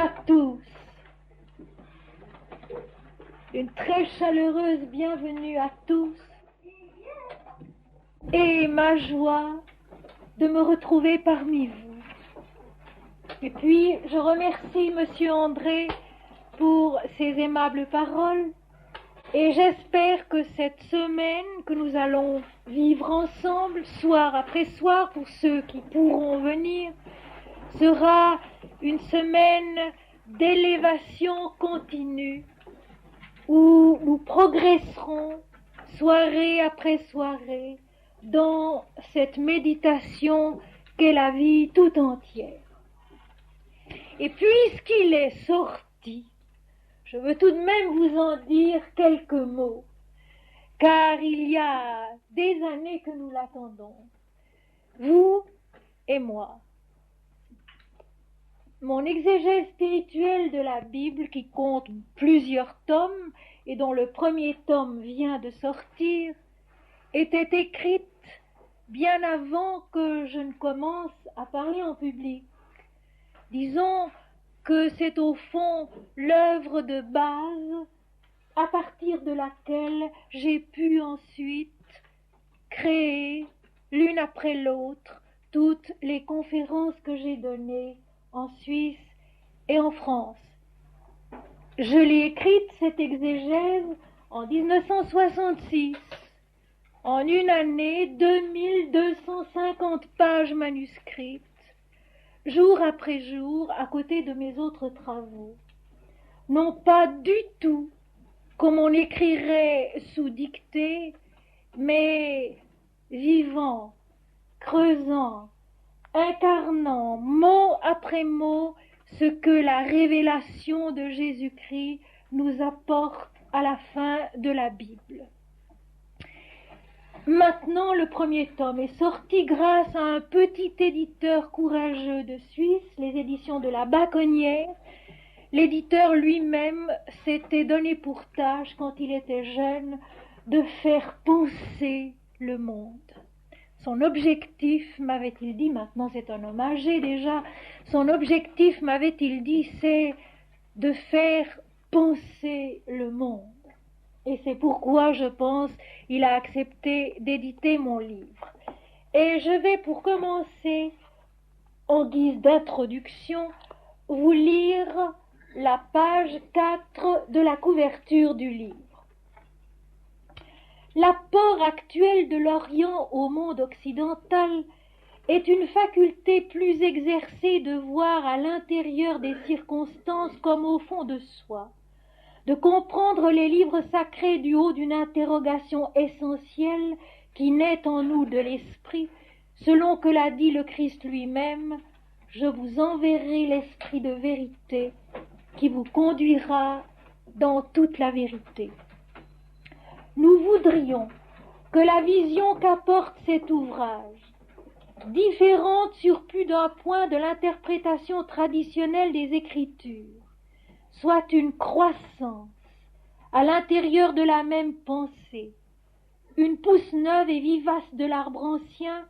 à tous. Une très chaleureuse bienvenue à tous. Et ma joie de me retrouver parmi vous. Et puis, je remercie Monsieur André pour ses aimables paroles. Et j'espère que cette semaine que nous allons vivre ensemble, soir après soir, pour ceux qui pourront venir, sera une semaine d'élévation continue, où nous progresserons soirée après soirée dans cette méditation qu'est la vie tout entière. Et puisqu'il est sorti, je veux tout de même vous en dire quelques mots, car il y a des années que nous l'attendons, vous et moi. Mon exégèse spirituelle de la Bible, qui compte plusieurs tomes et dont le premier tome vient de sortir, était écrite bien avant que je ne commence à parler en public. Disons que c'est au fond l'œuvre de base à partir de laquelle j'ai pu ensuite créer l'une après l'autre toutes les conférences que j'ai données en Suisse et en France. Je l'ai écrite, cette exégèse, en 1966. En une année, 2250 pages manuscrites, jour après jour, à côté de mes autres travaux. Non pas du tout comme on écrirait sous dictée, mais vivant, creusant, incarnant mot après mot ce que la révélation de Jésus-Christ nous apporte à la fin de la Bible. Maintenant, le premier tome est sorti grâce à un petit éditeur courageux de Suisse, les éditions de la Baconnière. L'éditeur lui-même s'était donné pour tâche, quand il était jeune, de faire penser le monde. Son objectif, m'avait-il dit, maintenant c'est un homme âgé déjà, son objectif, m'avait-il dit, c'est de faire penser le monde. Et c'est pourquoi, je pense, il a accepté d'éditer mon livre. Et je vais, pour commencer, en guise d'introduction, vous lire la page 4 de la couverture du livre. L'apport actuel de l'Orient au monde occidental est une faculté plus exercée de voir à l'intérieur des circonstances comme au fond de soi, de comprendre les livres sacrés du haut d'une interrogation essentielle qui naît en nous de l'esprit, selon que l'a dit le Christ lui-même, « Je vous enverrai l'esprit de vérité qui vous conduira dans toute la vérité. » Nous voudrions que la vision qu'apporte cet ouvrage, différente sur plus d'un point de l'interprétation traditionnelle des Écritures, soit une croissance à l'intérieur de la même pensée, une pousse neuve et vivace de l'arbre ancien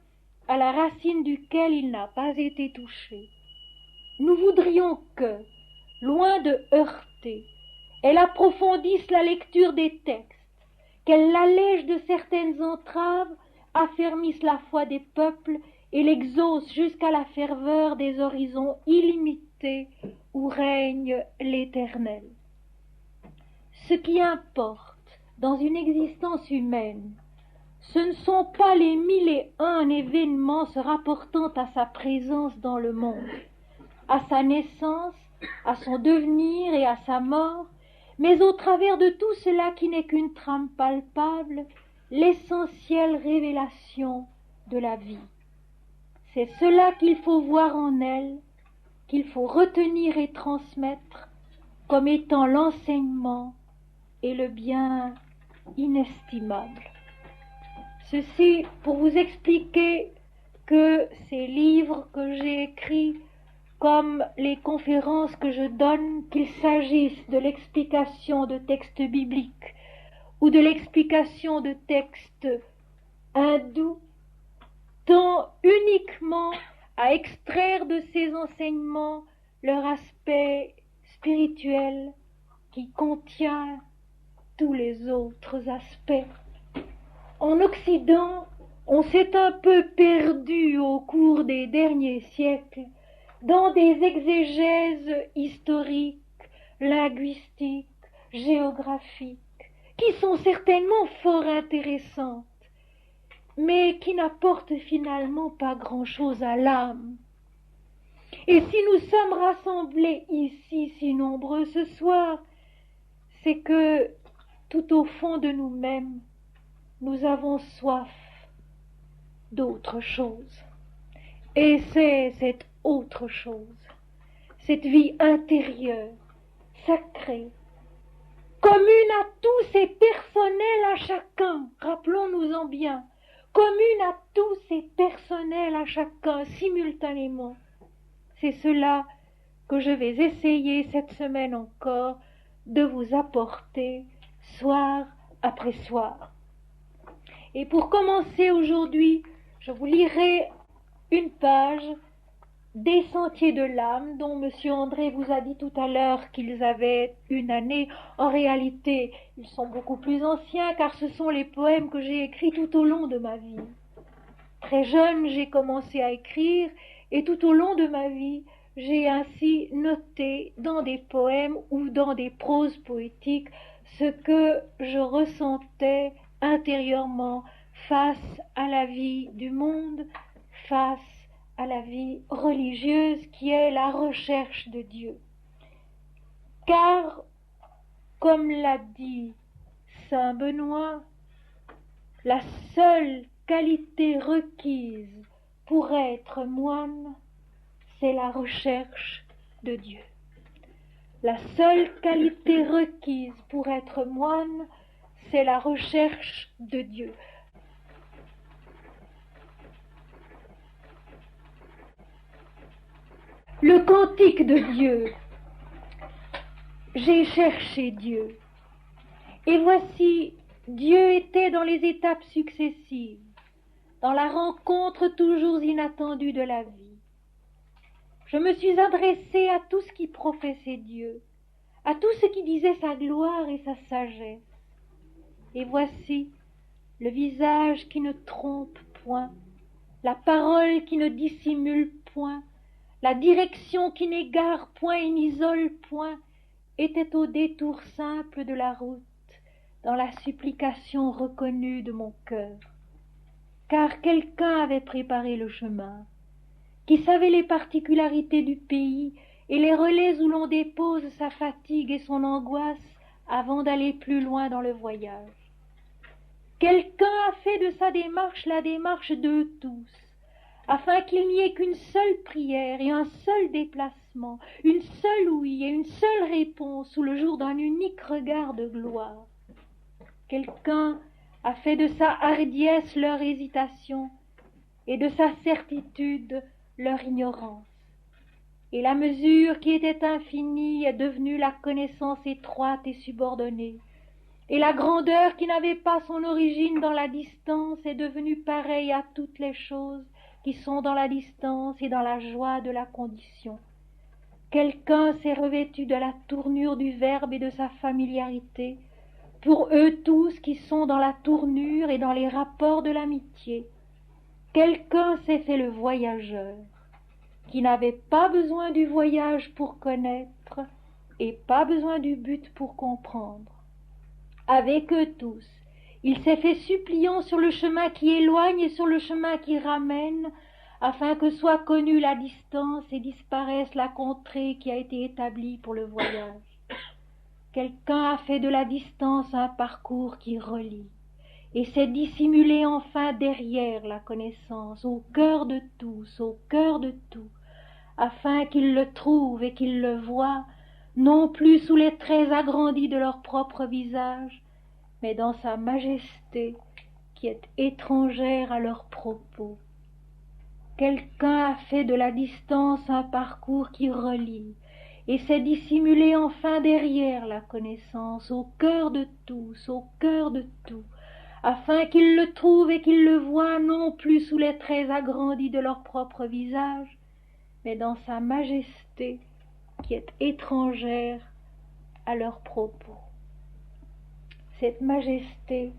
à la racine duquel il n'a pas été touché. Nous voudrions que, loin de heurter, elle approfondisse la lecture des textes, qu'elle l'allège de certaines entraves, affermisse la foi des peuples et l'exauce jusqu'à la ferveur des horizons illimités où règne l'Éternel. Ce qui importe dans une existence humaine, ce ne sont pas les 1001 événements se rapportant à sa présence dans le monde, à sa naissance, à son devenir et à sa mort, mais au travers de tout cela qui n'est qu'une trame palpable, l'essentielle révélation de la vie. C'est cela qu'il faut voir en elle, qu'il faut retenir et transmettre comme étant l'enseignement et le bien inestimable. Ceci pour vous expliquer que ces livres que j'ai écrits, comme les conférences que je donne, qu'il s'agisse de l'explication de textes bibliques ou de l'explication de textes hindous, tend uniquement à extraire de ces enseignements leur aspect spirituel qui contient tous les autres aspects. En Occident, on s'est un peu perdu au cours des derniers siècles dans des exégèses historiques, linguistiques, géographiques, qui sont certainement fort intéressantes, mais qui n'apportent finalement pas grand-chose à l'âme. Et si nous sommes rassemblés ici si nombreux ce soir, c'est que tout au fond de nous-mêmes, nous avons soif d'autre chose. Et c'est cette autre chose, cette vie intérieure, sacrée, commune à tous et personnelle à chacun, rappelons-nous-en bien, commune à tous et personnelle à chacun simultanément. C'est cela que je vais essayer cette semaine encore de vous apporter soir après soir. Et pour commencer aujourd'hui, je vous lirai une page des Sentiers de l'âme dont M. André vous a dit tout à l'heure qu'ils avaient une année. En réalité, ils sont beaucoup plus anciens car ce sont les poèmes que j'ai écrits tout au long de ma vie. Très jeune, j'ai commencé à écrire et tout au long de ma vie, j'ai ainsi noté dans des poèmes ou dans des proses poétiques ce que je ressentais intérieurement face à la vie du monde, face à la vie religieuse qui est la recherche de Dieu. Car, comme l'a dit saint Benoît, la seule qualité requise pour être moine, c'est la recherche de Dieu. La seule qualité requise pour être moine, c'est la recherche de Dieu. Le cantique de Dieu. J'ai cherché Dieu. Et voici, Dieu était dans les étapes successives, dans la rencontre toujours inattendue de la vie. Je me suis adressée à tout ce qui professait Dieu, à tout ce qui disait sa gloire et sa sagesse. Et voici le visage qui ne trompe point, la parole qui ne dissimule point, la direction qui n'égare point et n'isole point, était au détour simple de la route, dans la supplication reconnue de mon cœur. Car quelqu'un avait préparé le chemin, qui savait les particularités du pays et les relais où l'on dépose sa fatigue et son angoisse avant d'aller plus loin dans le voyage. Quelqu'un a fait de sa démarche la démarche d'eux tous, afin qu'il n'y ait qu'une seule prière et un seul déplacement, une seule ouïe et une seule réponse sous le jour d'un unique regard de gloire. Quelqu'un a fait de sa hardiesse leur hésitation et de sa certitude leur ignorance. Et la mesure qui était infinie est devenue la connaissance étroite et subordonnée. Et la grandeur qui n'avait pas son origine dans la distance est devenue pareille à toutes les choses qui sont dans la distance et dans la joie de la condition. Quelqu'un s'est revêtu de la tournure du Verbe et de sa familiarité, pour eux tous qui sont dans la tournure et dans les rapports de l'amitié. Quelqu'un s'est fait le voyageur, qui n'avait pas besoin du voyage pour connaître et pas besoin du but pour comprendre. Avec eux tous, il s'est fait suppliant sur le chemin qui éloigne et sur le chemin qui ramène, afin que soit connue la distance et disparaisse la contrée qui a été établie pour le voyage. Quelqu'un a fait de la distance un parcours qui relie, et s'est dissimulé enfin derrière la connaissance, au cœur de tous, au cœur de tout, afin qu'ils le trouvent et qu'ils le voient, non plus sous les traits agrandis de leur propre visage, mais dans sa majesté qui est étrangère à leurs propos. Quelqu'un a fait de la distance un parcours qui relie, et s'est dissimulé enfin derrière la connaissance, au cœur de tous, au cœur de tout, afin qu'ils le trouvent et qu'ils le voient non plus sous les traits agrandis de leur propre visage, mais dans sa majesté qui est étrangère à leurs propos. Cette majesté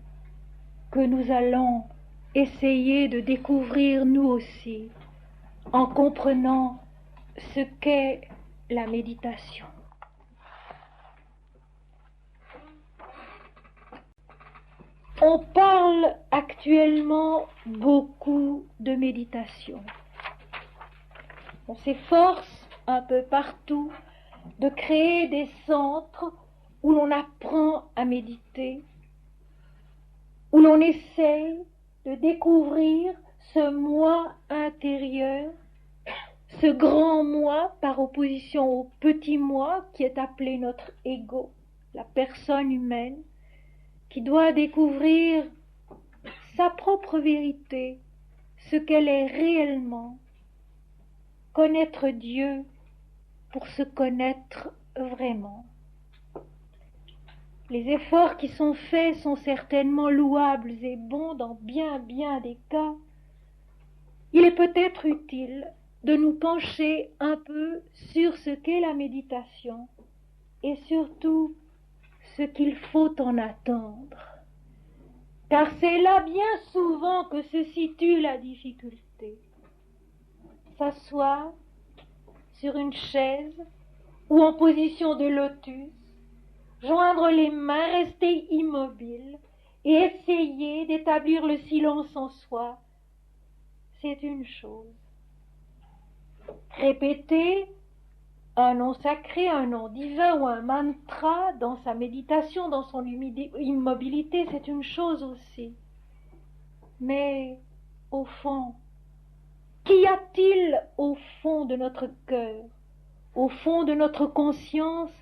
que nous allons essayer de découvrir nous aussi en comprenant ce qu'est la méditation. On parle actuellement beaucoup de méditation. On s'efforce un peu partout de créer des centres où l'on apprend à méditer, où l'on essaye de découvrir ce moi intérieur, ce grand moi par opposition au petit moi qui est appelé notre ego, la personne humaine, qui doit découvrir sa propre vérité, ce qu'elle est réellement, connaître Dieu pour se connaître vraiment. Les efforts qui sont faits sont certainement louables et bons dans bien des cas. Il est peut-être utile de nous pencher un peu sur ce qu'est la méditation et surtout ce qu'il faut en attendre. Car c'est là bien souvent que se situe la difficulté. S'asseoir sur une chaise ou en position de lotus, joindre les mains, rester immobile et essayer d'établir le silence en soi, c'est une chose. Répéter un nom sacré, un nom divin ou un mantra dans sa méditation, dans son immobilité, c'est une chose aussi. Mais au fond, qu'y a-t-il au fond de notre cœur, au fond de notre conscience,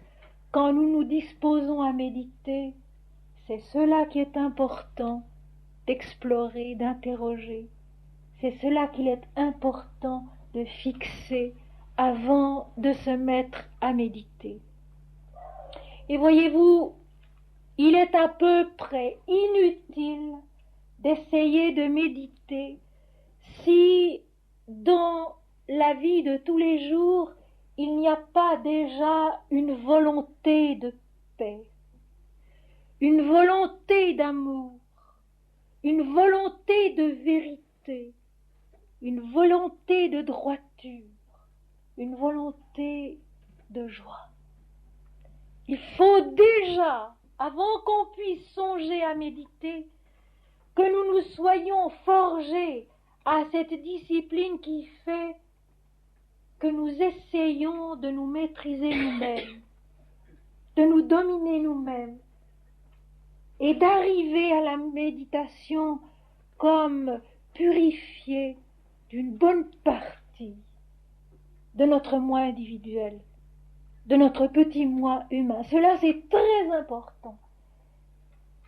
quand nous nous disposons à méditer? C'est cela qui est important d'explorer, d'interroger. C'est cela qu'il est important de fixer avant de se mettre à méditer. Et voyez-vous, il est à peu près inutile d'essayer de méditer si dans la vie de tous les jours, il n'y a pas déjà une volonté de paix, une volonté d'amour, une volonté de vérité, une volonté de droiture, une volonté de joie. Il faut déjà, avant qu'on puisse songer à méditer, que nous nous soyons forgés à cette discipline qui fait que nous essayons de nous maîtriser nous-mêmes, de nous dominer nous-mêmes et d'arriver à la méditation comme purifiés d'une bonne partie de notre moi individuel, de notre petit moi humain. Cela, c'est très important.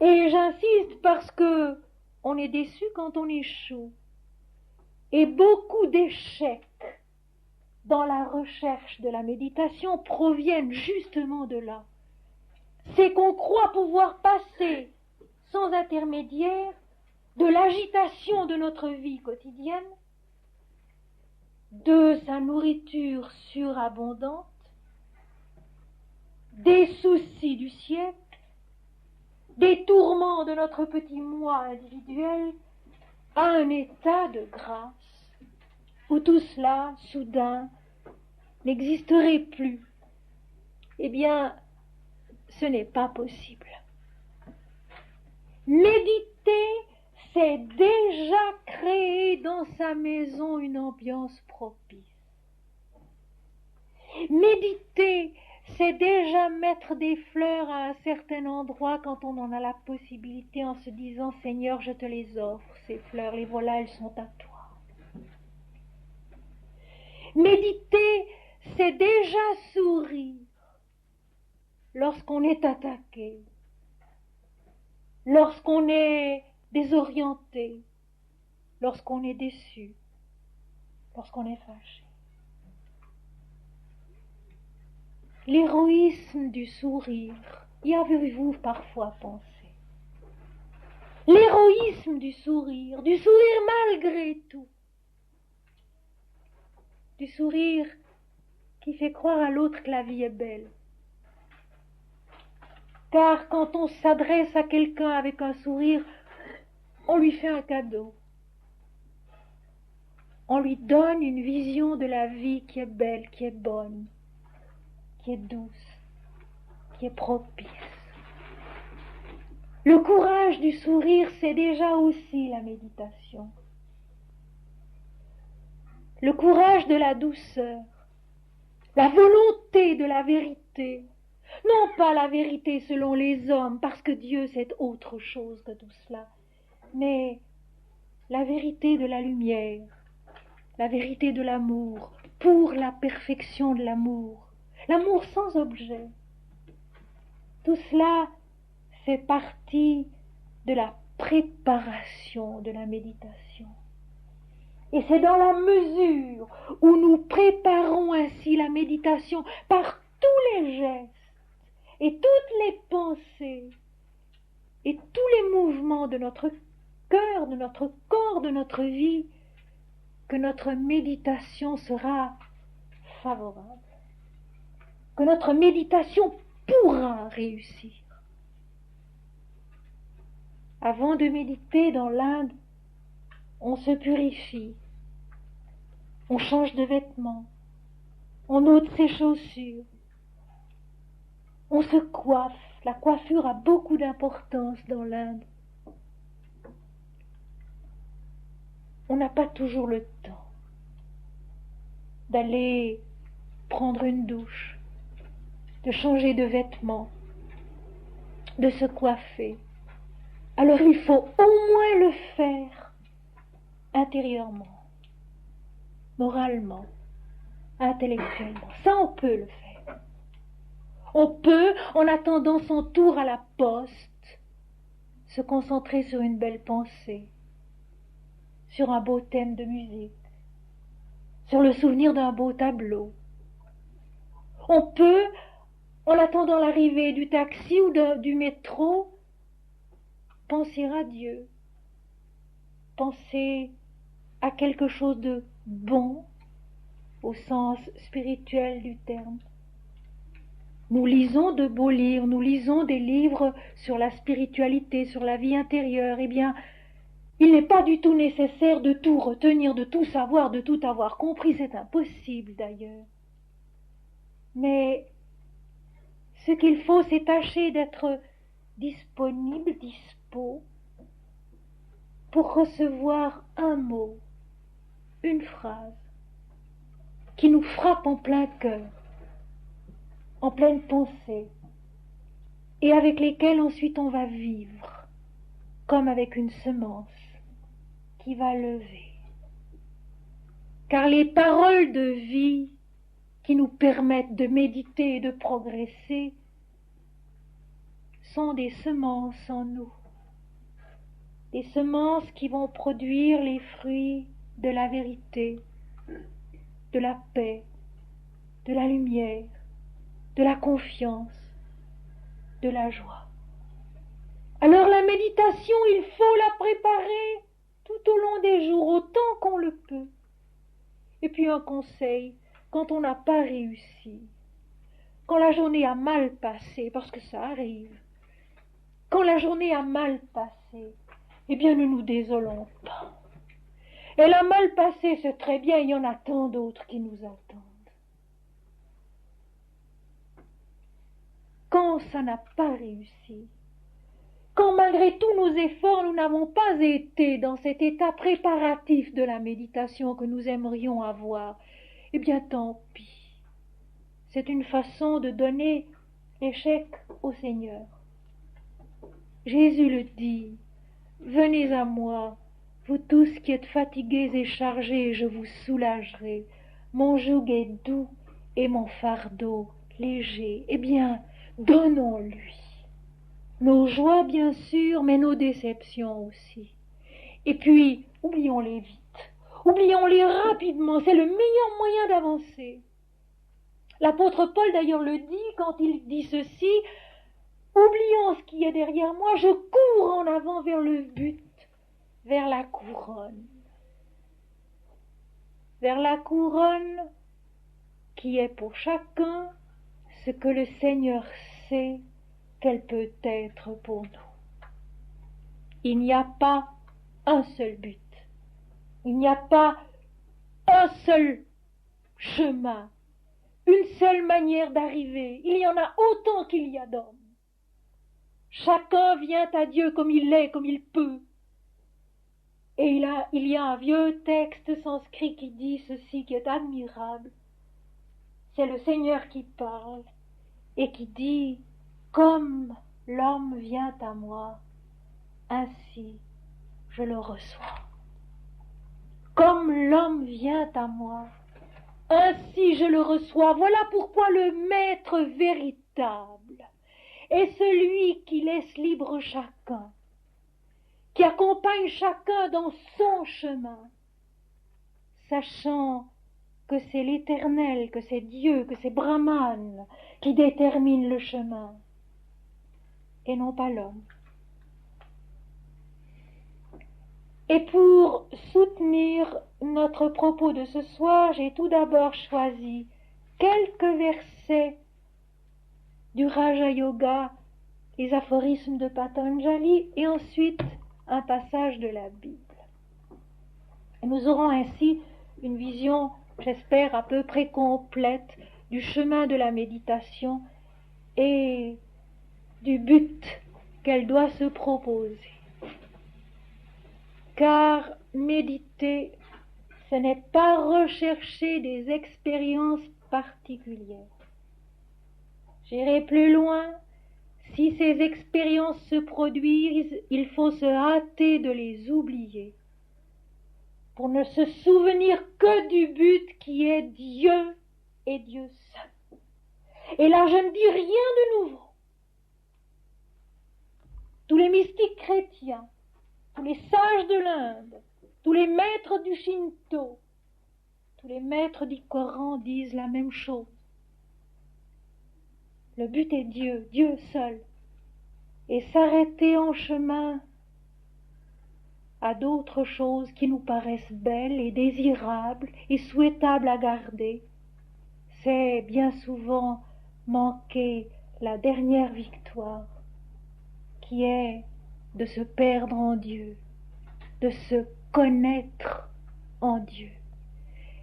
Et j'insiste parce que on est déçu quand on échoue. Et beaucoup d'échecs dans la recherche de la méditation proviennent justement de là. C'est qu'on croit pouvoir passer sans intermédiaire de l'agitation de notre vie quotidienne, de sa nourriture surabondante, des soucis du siècle, des tourments de notre petit moi individuel, à un état de grâce où tout cela, soudain, n'existerait plus. Eh bien, ce n'est pas possible. Méditer, c'est déjà créer dans sa maison une ambiance propice. Méditer, c'est déjà mettre des fleurs à un certain endroit quand on en a la possibilité en se disant « Seigneur, je te les offre, ces fleurs, les voilà, elles sont à toi. » Méditer, c'est déjà sourire lorsqu'on est attaqué, lorsqu'on est désorienté, lorsqu'on est déçu, lorsqu'on est fâché. L'héroïsme du sourire, y avez-vous parfois pensé? L'héroïsme du sourire malgré tout, du sourire qui fait croire à l'autre que la vie est belle. Car quand on s'adresse à quelqu'un avec un sourire, on lui fait un cadeau. On lui donne une vision de la vie qui est belle, qui est bonne, qui est douce, qui est propice. Le courage du sourire, c'est déjà aussi la méditation. Le courage de la douceur, la volonté de la vérité. Non pas la vérité selon les hommes, parce que Dieu c'est autre chose que tout cela, mais la vérité de la lumière, la vérité de l'amour, pour la perfection de l'amour, l'amour sans objet. Tout cela fait partie de la préparation de la méditation. Et c'est dans la mesure où nous préparons ainsi la méditation par tous les gestes et toutes les pensées et tous les mouvements de notre cœur, de notre corps, de notre vie, que notre méditation sera favorable, que notre méditation pourra réussir. Avant de méditer dans l'Inde, on se purifie, on change de vêtements, on ôte ses chaussures, on se coiffe. La coiffure a beaucoup d'importance dans l'Inde. On n'a pas toujours le temps d'aller prendre une douche, de changer de vêtements, de se coiffer. Alors il faut au moins le faire intérieurement, moralement, intellectuellement. Ça, on peut le faire. On peut, en attendant son tour à la poste, se concentrer sur une belle pensée, sur un beau thème de musique, sur le souvenir d'un beau tableau. On peut, en attendant l'arrivée du taxi ou du métro, penser à Dieu, penser à quelque chose de bon au sens spirituel du terme. Nous lisons de beaux livres, nous lisons des livres sur la spiritualité, sur la vie intérieure. Eh bien, il n'est pas du tout nécessaire de tout retenir, de tout savoir, de tout avoir compris. C'est impossible d'ailleurs. Mais ce qu'il faut, c'est tâcher d'être disponible, dispo, pour recevoir un mot, une phrase, qui nous frappe en plein cœur, en pleine pensée, et avec lesquelles ensuite on va vivre, comme avec une semence qui va lever. Car les paroles de vie qui nous permettent de méditer et de progresser sont des semences en nous, des semences qui vont produire les fruits de la vérité, de la paix, de la lumière, de la confiance, de la joie. Alors la méditation, il faut la préparer tout au long des jours, autant qu'on le peut. Et puis un conseil, quand on n'a pas réussi, quand la journée a mal passé, parce que ça arrive, quand la journée a mal passé, eh bien ne nous désolons pas. Elle a mal passé, c'est très bien, il y en a tant d'autres qui nous attendent. Quand ça n'a pas réussi, quand malgré tous nos efforts, nous n'avons pas été dans cet état préparatif de la méditation que nous aimerions avoir, eh bien tant pis. C'est une façon de donner l'échec au Seigneur. Jésus le dit, « Venez à moi, vous tous qui êtes fatigués et chargés, je vous soulagerai. Mon joug est doux et mon fardeau léger. » Eh bien, donnons-lui nos joies bien sûr, mais nos déceptions aussi. Et puis, oublions-les vite, oublions-les rapidement, c'est le meilleur moyen d'avancer. L'apôtre Paul d'ailleurs le dit quand il dit ceci, « Oublions ce qui est derrière moi, je cours en avant vers le but, vers la couronne. » Vers la couronne qui est pour chacun ce que le Seigneur sait qu'elle peut être pour nous. Il n'y a pas un seul but, il n'y a pas un seul chemin, une seule manière d'arriver. Il y en a autant qu'il y a d'hommes. Chacun vient à Dieu comme il est, comme il peut. Et il y a un vieux texte sanskrit qui dit ceci, qui est admirable. C'est le Seigneur qui parle et qui dit « Comme l'homme vient à moi, ainsi je le reçois. Comme l'homme vient à moi, ainsi je le reçois. » Voilà pourquoi le maître véritable est celui qui laisse libre chacun, qui accompagne chacun dans son chemin, sachant que c'est l'Éternel, que c'est Dieu, que c'est Brahman qui détermine le chemin, et non pas l'homme. Et pour soutenir notre propos de ce soir, j'ai tout d'abord choisi quelques versets du Raja Yoga, les aphorismes de Patanjali, et ensuite un passage de la Bible. Et nous aurons ainsi une vision, j'espère, à peu près complète du chemin de la méditation et du but qu'elle doit se proposer. Car méditer, ce n'est pas rechercher des expériences particulières. J'irai plus loin. Si ces expériences se produisent, il faut se hâter de les oublier pour ne se souvenir que du but qui est Dieu et Dieu seul. Et là, je ne dis rien de nouveau. Tous les mystiques chrétiens, tous les sages de l'Inde, tous les maîtres du Shinto, tous les maîtres du Coran disent la même chose. Le but est Dieu, Dieu seul. Et s'arrêter en chemin à d'autres choses qui nous paraissent belles et désirables et souhaitables à garder, c'est bien souvent manquer la dernière victoire, qui est de se perdre en Dieu, de se connaître en Dieu.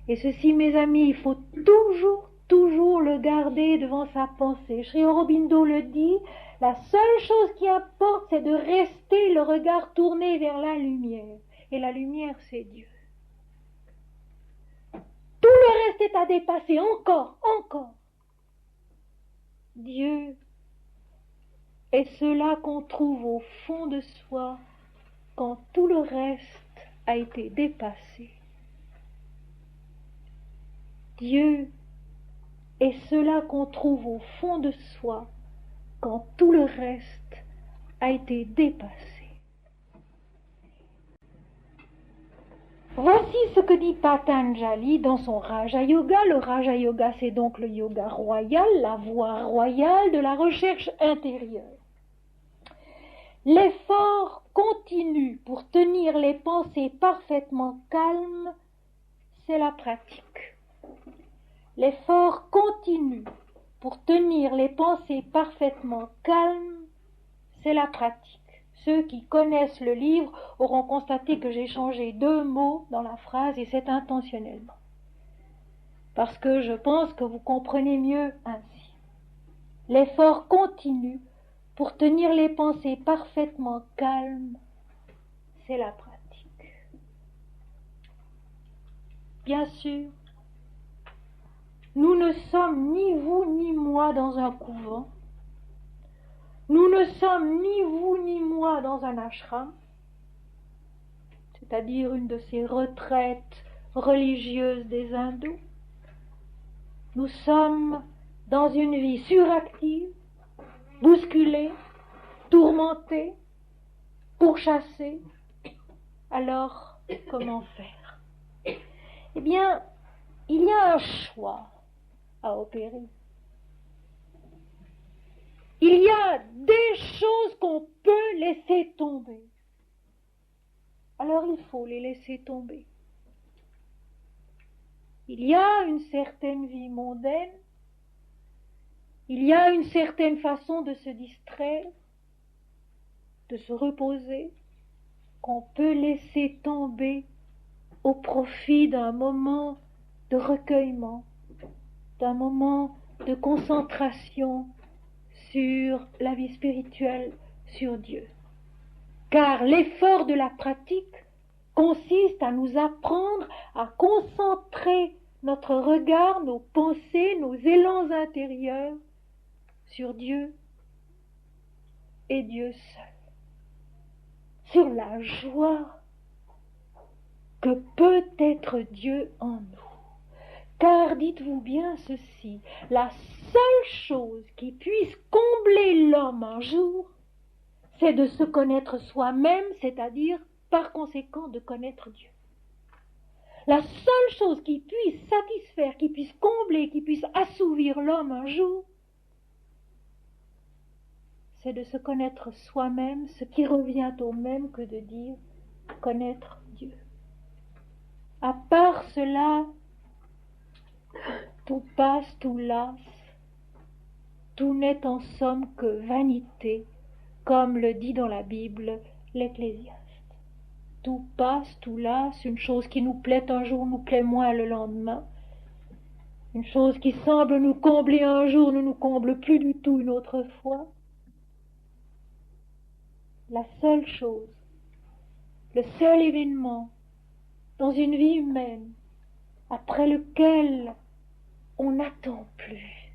Et ceci, mes amis, il faut toujours le garder devant sa pensée. Sri Aurobindo le dit, la seule chose qui importe, c'est de rester le regard tourné vers la lumière. Et la lumière, c'est Dieu. Tout le reste est à dépasser, encore. Dieu est cela qu'on trouve au fond de soi quand tout le reste a été dépassé. Dieu est cela qu'on trouve au fond de soi quand tout le reste a été dépassé. Voici ce que dit Patanjali dans son Raja Yoga. Le Raja Yoga, c'est donc le yoga royal, la voie royale de la recherche intérieure. L'effort continu pour tenir les pensées parfaitement calmes, c'est la pratique. L'effort continu pour tenir les pensées parfaitement calmes, c'est la pratique. Ceux qui connaissent le livre auront constaté que j'ai changé 2 mots dans la phrase et c'est intentionnellement. Parce que je pense que vous comprenez mieux ainsi. L'effort continu pour tenir les pensées parfaitement calmes, c'est la pratique. Bien sûr, nous ne sommes ni vous ni moi dans un couvent. Nous ne sommes ni vous ni moi dans un ashram, c'est-à-dire une de ces retraites religieuses des hindous. Nous sommes dans une vie suractive, bousculée, tourmentée, pourchassée. Alors, comment faire? Eh bien, il y a un choix à opérer. Il y a des choses qu'on peut laisser tomber. Alors il faut les laisser tomber. Il y a une certaine vie mondaine, il y a une certaine façon de se distraire, de se reposer, qu'on peut laisser tomber au profit d'un moment de recueillement, d'un moment de concentration sur la vie spirituelle, sur Dieu. Car l'effort de la pratique consiste à nous apprendre à concentrer notre regard, nos pensées, nos élans intérieurs sur Dieu et Dieu seul, sur la joie que peut être Dieu en nous. Car dites-vous bien ceci, la seule chose qui puisse combler l'homme un jour, c'est de se connaître soi-même, c'est-à-dire par conséquent de connaître Dieu. La seule chose qui puisse satisfaire, qui puisse combler, qui puisse assouvir l'homme un jour, c'est de se connaître soi-même, ce qui revient au même que de dire connaître Dieu. À part cela, tout passe, tout lasse, tout n'est en somme que vanité, comme le dit dans la Bible l'Ecclésiaste. Tout passe, tout lasse, une chose qui nous plaît un jour nous plaît moins le lendemain. Une chose qui semble nous combler un jour ne nous comble plus du tout une autre fois. La seule chose, le seul événement dans une vie humaine après lequel on n'attend plus,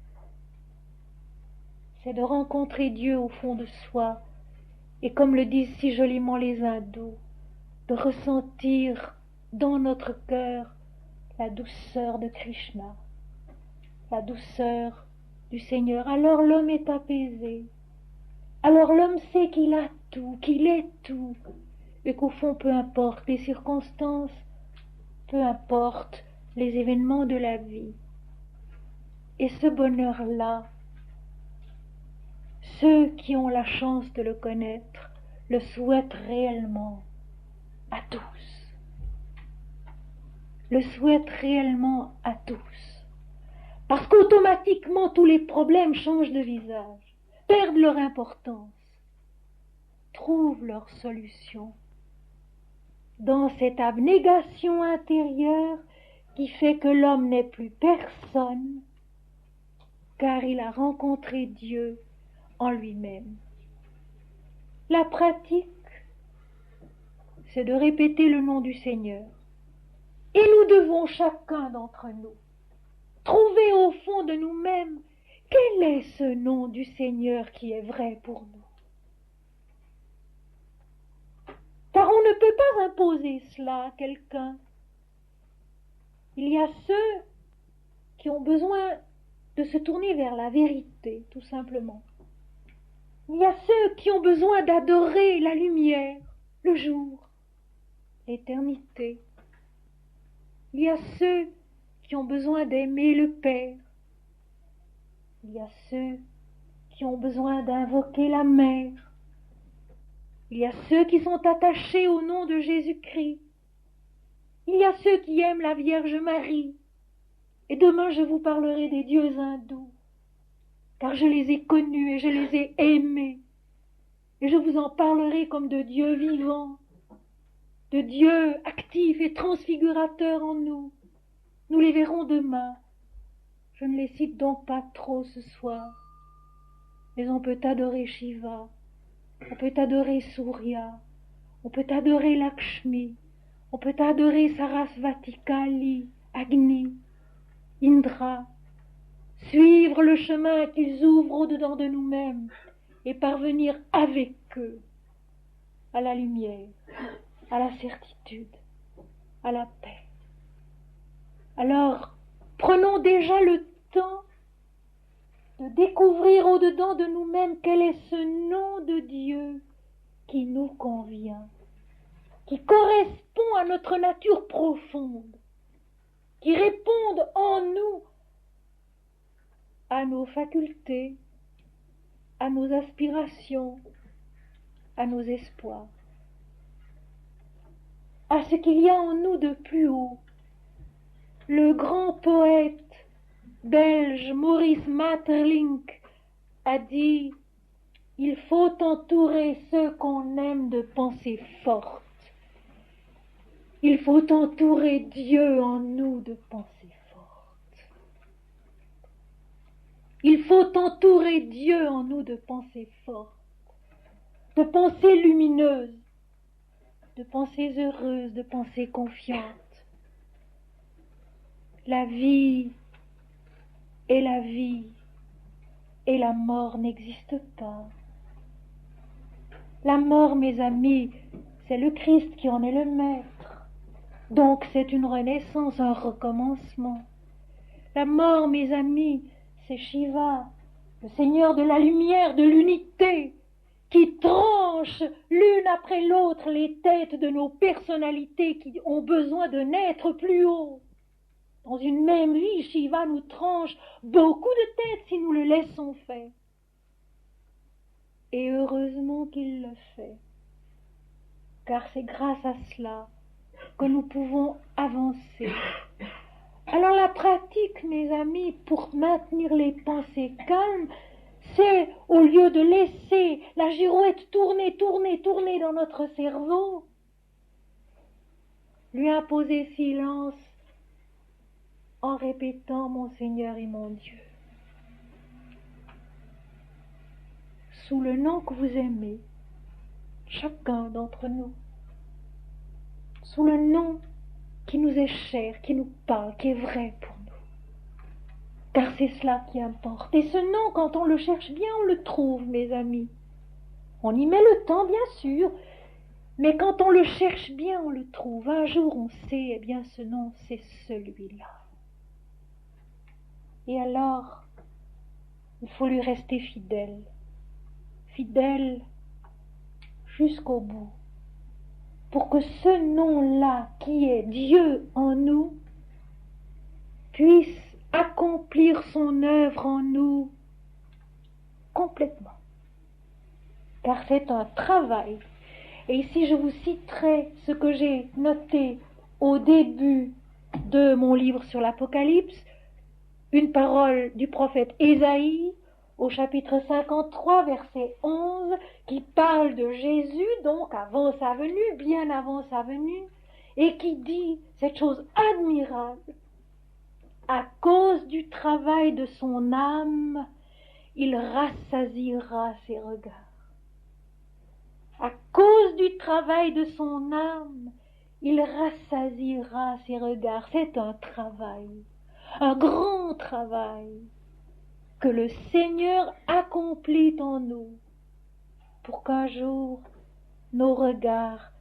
c'est de rencontrer Dieu au fond de soi et, comme le disent si joliment les hindous, de ressentir dans notre cœur la douceur de Krishna, la douceur du Seigneur. Alors l'homme est apaisé. Alors l'homme sait qu'il a tout, qu'il est tout, et qu'au fond, peu importe les circonstances, peu importe les événements de la vie. Et ce bonheur-là, ceux qui ont la chance de le connaître le souhaitent réellement à tous. Le souhaitent réellement à tous. Parce qu'automatiquement, tous les problèmes changent de visage, perdent leur importance, trouvent leur solution dans cette abnégation intérieure qui fait que l'homme n'est plus personne, car il a rencontré Dieu en lui-même. La pratique, c'est de répéter le nom du Seigneur. Et nous devons, chacun d'entre nous, trouver au fond de nous-mêmes quel est ce nom du Seigneur qui est vrai pour nous. Car on ne peut pas imposer cela à quelqu'un. Il y a ceux qui ont besoin de se tourner vers la vérité, tout simplement. Il y a ceux qui ont besoin d'adorer la lumière, le jour, l'éternité. Il y a ceux qui ont besoin d'aimer le Père. Il y a ceux qui ont besoin d'invoquer la Mère. Il y a ceux qui sont attachés au nom de Jésus-Christ. Il y a ceux qui aiment la Vierge Marie. Et demain, je vous parlerai des dieux hindous, car je les ai connus et je les ai aimés. Et je vous en parlerai comme de dieux vivants, de dieux actifs et transfigurateurs en nous. Nous les verrons demain. Je ne les cite donc pas trop ce soir. Mais on peut adorer Shiva, on peut adorer Surya, on peut adorer Lakshmi, on peut adorer Sarasvati, Kali, Agni, Indra, suivre le chemin qu'ils ouvrent au-dedans de nous-mêmes et parvenir avec eux à la lumière, à la certitude, à la paix. Alors, prenons déjà le temps de découvrir au-dedans de nous-mêmes quel est ce nom de Dieu qui nous convient, qui correspond à notre nature profonde, qui répond en nous à nos facultés, à nos aspirations, à nos espoirs, à ce qu'il y a en nous de plus haut, Le grand poète belge Maurice Maeterlinck a dit « Il faut entourer ceux qu'on aime de pensées fortes. Il faut entourer Dieu en nous de pensées fortes. Il faut entourer Dieu en nous de pensées fortes, de pensées lumineuses, de pensées heureuses, de pensées confiantes. La vie et la vie et la mort n'existent pas. La mort, mes amis, c'est le Christ qui en est le maître. Donc c'est une renaissance, un recommencement. La mort, mes amis, c'est Shiva, le Seigneur de la lumière, de l'unité, qui tranche l'une après l'autre les têtes de nos personnalités qui ont besoin de naître plus haut. Dans une même vie, Shiva nous tranche beaucoup de têtes si nous le laissons faire. Et heureusement qu'il le fait, car c'est grâce à cela que nous pouvons avancer. Alors la pratique, mes amis, pour maintenir les pensées calmes, c'est au lieu de laisser la girouette tourner dans notre cerveau, lui imposer silence en répétant « Mon Seigneur et mon Dieu ». Sous le nom que vous aimez, chacun d'entre nous, sous le nom qui nous est cher, qui nous parle, qui est vrai pour nous. Car c'est cela qui importe. Et ce nom, quand on le cherche bien, on le trouve, mes amis. On y met le temps, bien sûr, mais quand on le cherche bien, on le trouve. Un jour, on sait, eh bien, ce nom, c'est celui-là. Et alors, il faut lui rester fidèle. Fidèle jusqu'au bout. Pour que ce nom-là, qui est Dieu en nous, puisse accomplir son œuvre en nous complètement. Car c'est un travail. Et ici, je vous citerai ce que j'ai noté au début de mon livre sur l'Apocalypse, une parole du prophète Ésaïe, au chapitre 53, verset 11, qui parle de Jésus, donc avant sa venue, bien avant sa venue, et qui dit cette chose admirable. À cause du travail de son âme, il rassasiera ses regards. À cause du travail de son âme, il rassasiera ses regards. C'est un travail, un grand travail que le Seigneur accomplit en nous pour qu'un jour nos regards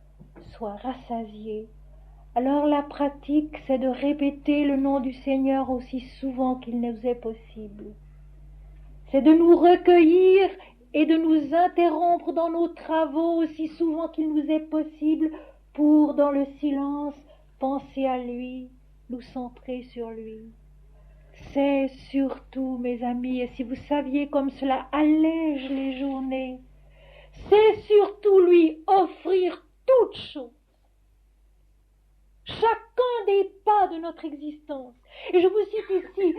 soient rassasiés. Alors la pratique, c'est de répéter le nom du Seigneur aussi souvent qu'il nous est possible. C'est de nous recueillir et de nous interrompre dans nos travaux aussi souvent qu'il nous est possible pour, dans le silence, penser à lui, nous centrer sur lui. C'est surtout, mes amis, et si vous saviez comme cela allège les journées, c'est surtout lui offrir toutes choses. Chacun des pas de notre existence. Et je vous cite ici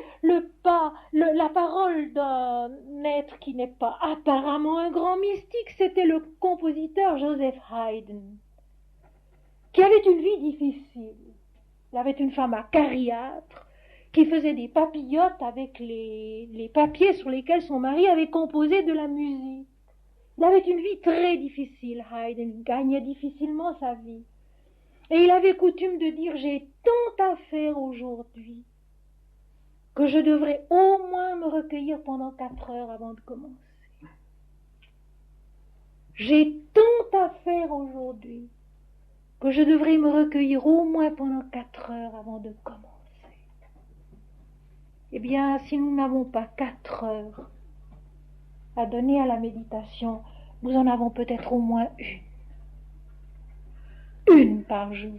la parole d'un être qui n'est pas apparemment un grand mystique, c'était le compositeur Joseph Haydn, qui avait une vie difficile. Il avait une femme acariâtre, qui faisait des papillotes avec les papiers sur lesquels son mari avait composé de la musique. Il avait une vie très difficile, Haydn, il gagnait difficilement sa vie. Et il avait coutume de dire « J'ai tant à faire aujourd'hui que je devrais au moins me recueillir pendant 4 heures avant de commencer. J'ai tant à faire aujourd'hui que je devrais me recueillir au moins pendant 4 heures avant de commencer. » Eh bien, si nous n'avons pas 4 heures à donner à la méditation, nous en avons peut-être au moins une par jour,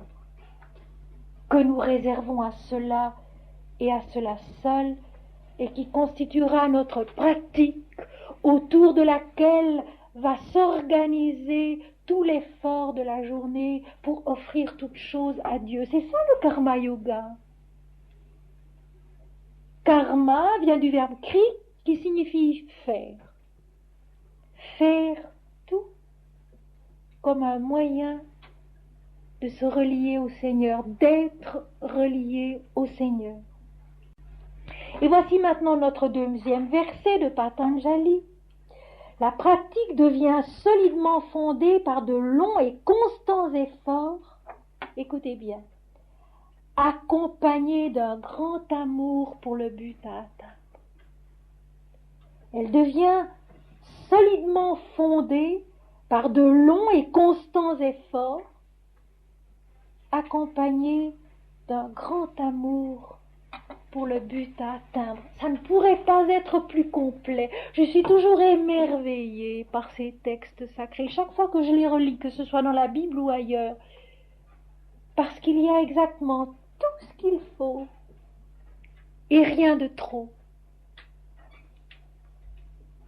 que nous réservons à cela et à cela seul, et qui constituera notre pratique autour de laquelle va s'organiser tout l'effort de la journée pour offrir toute chose à Dieu. C'est ça le karma yoga. Karma vient du verbe kri qui signifie faire. Faire tout comme un moyen de se relier au Seigneur, d'être relié au Seigneur. Et voici maintenant notre deuxième verset de Patanjali. La pratique devient solidement fondée par de longs et constants efforts, écoutez bien, accompagnés d'un grand amour pour le but à atteindre. Elle devient solidement fondée par de longs et constants efforts, accompagnés d'un grand amour pour le but à atteindre. Ça ne pourrait pas être plus complet. Je suis toujours émerveillée par ces textes sacrés, chaque fois que je les relis, que ce soit dans la Bible ou ailleurs, parce qu'il y a exactement tout ce qu'il faut et rien de trop.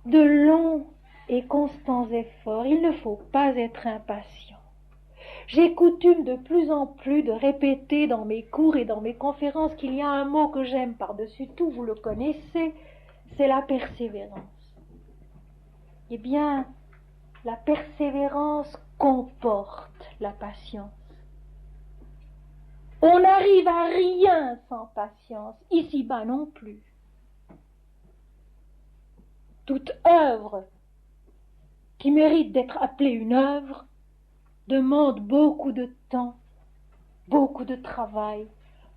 De longs et constants efforts, il ne faut pas être impatient. J'ai coutume de plus en plus de répéter dans mes cours et dans mes conférences qu'il y a un mot que j'aime par-dessus tout, vous le connaissez, c'est la persévérance. Eh bien, la persévérance comporte la patience. On n'arrive à rien sans patience, ici-bas non plus. Toute œuvre qui mérite d'être appelée une œuvre demande beaucoup de temps, beaucoup de travail,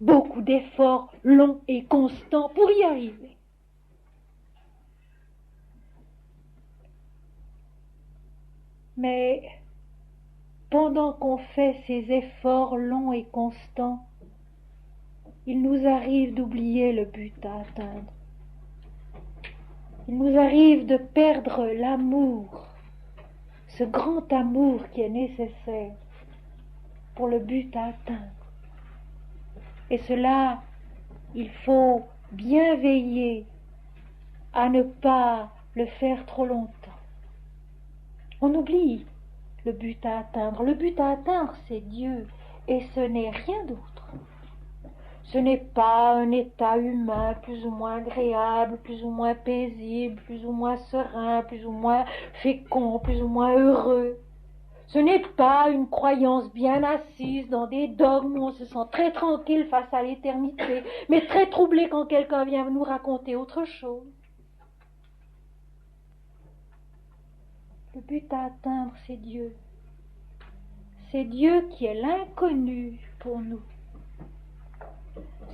beaucoup d'efforts longs et constants pour y arriver. Mais pendant qu'on fait ces efforts longs et constants, il nous arrive d'oublier le but à atteindre. Il nous arrive de perdre l'amour, ce grand amour qui est nécessaire pour le but à atteindre. Et cela, il faut bien veiller à ne pas le faire trop longtemps. On oublie le but à atteindre. Le but à atteindre, c'est Dieu, et ce n'est rien d'autre. Ce n'est pas un état humain plus ou moins agréable, plus ou moins paisible, plus ou moins serein, plus ou moins fécond, plus ou moins heureux. Ce n'est pas une croyance bien assise dans des dogmes où on se sent très tranquille face à l'éternité, mais très troublé quand quelqu'un vient nous raconter autre chose. Le but à atteindre, c'est Dieu. C'est Dieu qui est l'inconnu pour nous.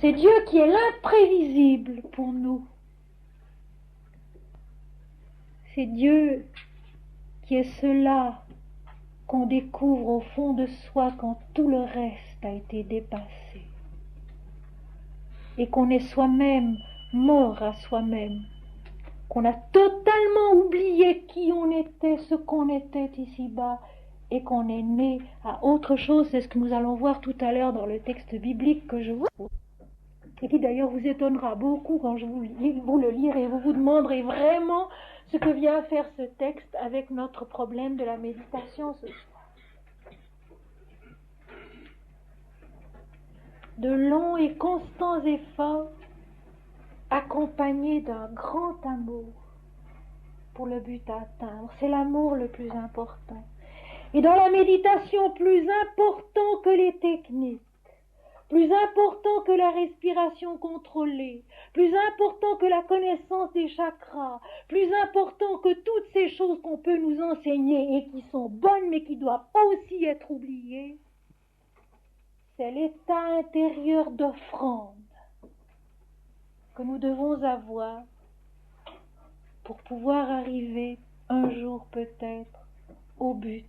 C'est Dieu qui est l'imprévisible pour nous. C'est Dieu qui est cela qu'on découvre au fond de soi quand tout le reste a été dépassé. Et qu'on est soi-même mort à soi-même. Qu'on a totalement oublié qui on était, ce qu'on était ici-bas, et qu'on est né à autre chose. C'est ce que nous allons voir tout à l'heure dans le texte biblique que je vous et qui d'ailleurs vous étonnera beaucoup quand vous le lirez. Vous vous demanderez vraiment ce que vient faire ce texte avec notre problème de la méditation ce soir. De longs et constants efforts accompagnés d'un grand amour pour le but à atteindre. C'est l'amour le plus important. Et dans la méditation, plus important que les techniques, plus important que la respiration contrôlée, plus important que la connaissance des chakras, plus important que toutes ces choses qu'on peut nous enseigner et qui sont bonnes mais qui doivent aussi être oubliées, c'est l'état intérieur d'offrande que nous devons avoir pour pouvoir arriver un jour peut-être au but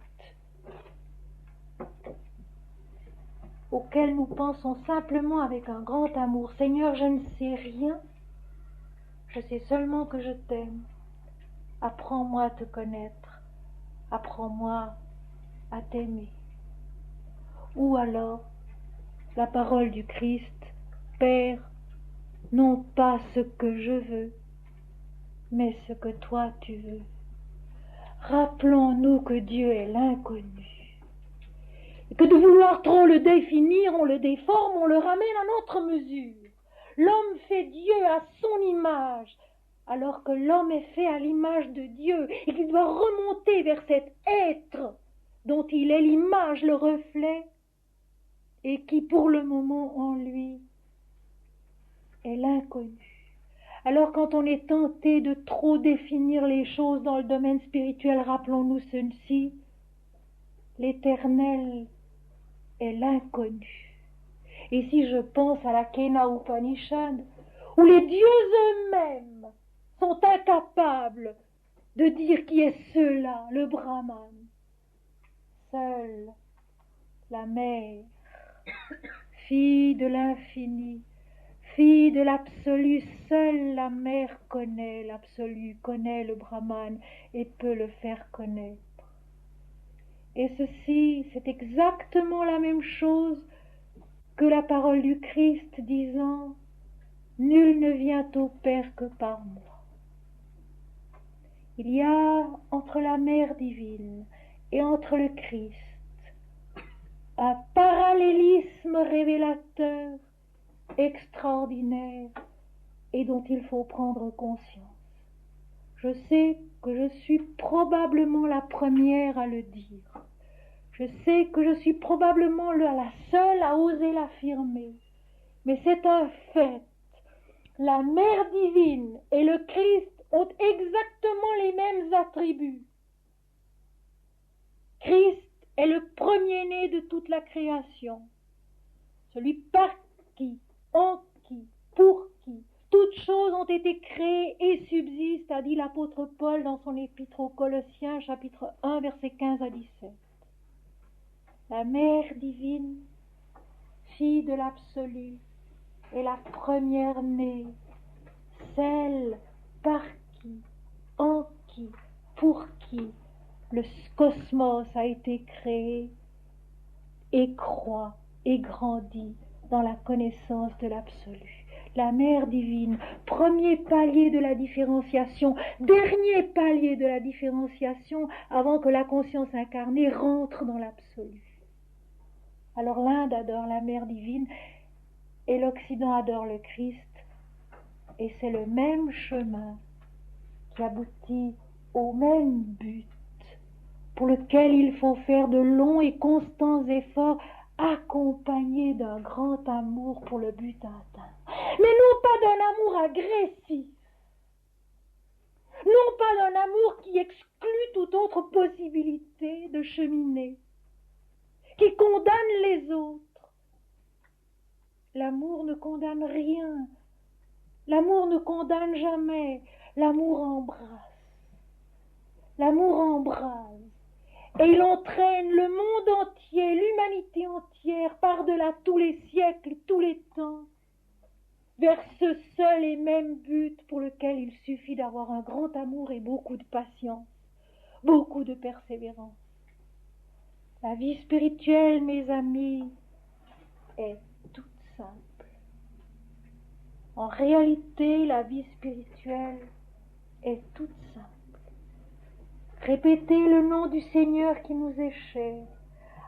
auquel nous pensons simplement avec un grand amour. Seigneur, je ne sais rien, je sais seulement que je t'aime. Apprends-moi à te connaître, apprends-moi à t'aimer. Ou alors, la parole du Christ, Père, non pas ce que je veux, mais ce que toi tu veux. Rappelons-nous que Dieu est l'inconnu. Et que de vouloir trop le définir, on le déforme, on le ramène à notre mesure. L'homme fait Dieu à son image, alors que l'homme est fait à l'image de Dieu et qu'il doit remonter vers cet être dont il est l'image, le reflet, et qui pour le moment en lui est l'inconnu. Alors quand on est tenté de trop définir les choses dans le domaine spirituel, rappelons-nous ceci, l'éternel est l'inconnu. Et si je pense à la Kena Upanishad, où les dieux eux-mêmes sont incapables de dire qui est cela, le Brahman, seule la mère, fille de l'infini, fille de l'absolu, seule la mère connaît l'absolu, connaît le Brahman et peut le faire connaître. Et ceci, c'est exactement la même chose que la parole du Christ disant « Nul ne vient au Père que par moi ». Il y a entre la Mère divine et entre le Christ un parallélisme révélateur extraordinaire et dont il faut prendre conscience. Je sais que je suis probablement la première à le dire. Je sais que je suis probablement la seule à oser l'affirmer. Mais c'est un fait. La Mère divine et le Christ ont exactement les mêmes attributs. Christ est le premier-né de toute la création, celui par qui, en qui, pour qui, toutes choses ont été créées et subsistent, a dit l'apôtre Paul dans son épître aux Colossiens, chapitre 1, versets 15 à 17. La Mère divine, fille de l'absolu, est la première-née, celle par qui, en qui, pour qui le cosmos a été créé et croît et grandit dans la connaissance de l'absolu. La Mère divine, premier palier de la différenciation, dernier palier de la différenciation avant que la conscience incarnée rentre dans l'absolu. Alors l'Inde adore la Mère divine et l'Occident adore le Christ, et c'est le même chemin qui aboutit au même but, pour lequel il faut faire de longs et constants efforts, accompagnés d'un grand amour pour le but à atteindre. Mais non pas d'un amour agressif, non pas d'un amour qui exclut toute autre possibilité de cheminer, qui condamne les autres. L'amour ne condamne rien, l'amour ne condamne jamais, l'amour embrasse. L'amour embrase. Et il entraîne le monde entier, l'humanité entière, par-delà tous les siècles, tous les temps, vers ce seul et même but pour lequel il suffit d'avoir un grand amour et beaucoup de patience, beaucoup de persévérance. La vie spirituelle, mes amis, est toute simple. En réalité, la vie spirituelle est toute simple. Répétez le nom du Seigneur qui nous est cher.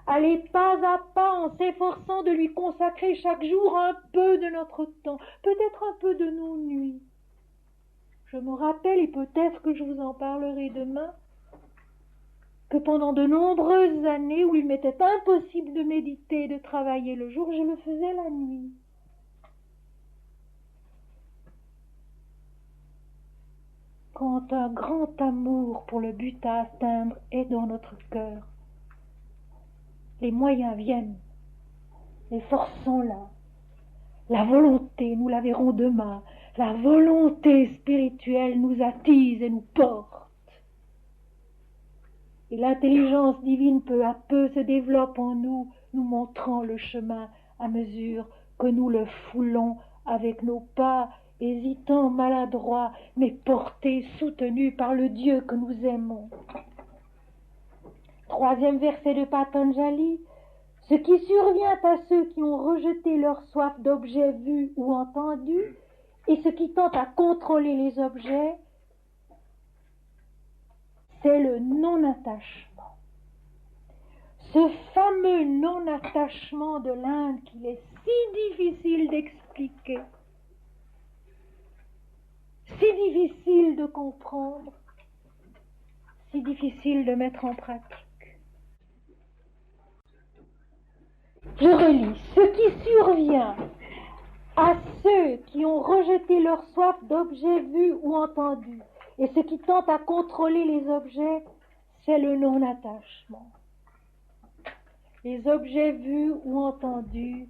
Allez pas à pas en s'efforçant de lui consacrer chaque jour un peu de notre temps, peut-être un peu de nos nuits. Je me rappelle, et peut-être que je vous en parlerai demain, que pendant de nombreuses années où il m'était impossible de méditer et de travailler le jour, je le faisais la nuit. Quand un grand amour pour le but à atteindre est dans notre cœur, les moyens viennent, les forces sont là. La volonté, nous la verrons demain, la volonté spirituelle nous attise et nous porte. Et l'intelligence divine peu à peu se développe en nous, nous montrant le chemin à mesure que nous le foulons avec nos pas, hésitants, maladroits, mais portés, soutenus par le Dieu que nous aimons. 3e verset de Patanjali. Ce qui survient à ceux qui ont rejeté leur soif d'objets vus ou entendus, et ceux qui tentent à contrôler les objets, c'est le non-attachement. Ce fameux non-attachement de l'Inde qu'il est si difficile d'expliquer, si difficile de comprendre, si difficile de mettre en pratique. Je relis. Ce qui survient à ceux qui ont rejeté leur soif d'objets vus ou entendus, et ceux qui tentent à contrôler les objets, c'est le non-attachement. Les objets vus ou entendus,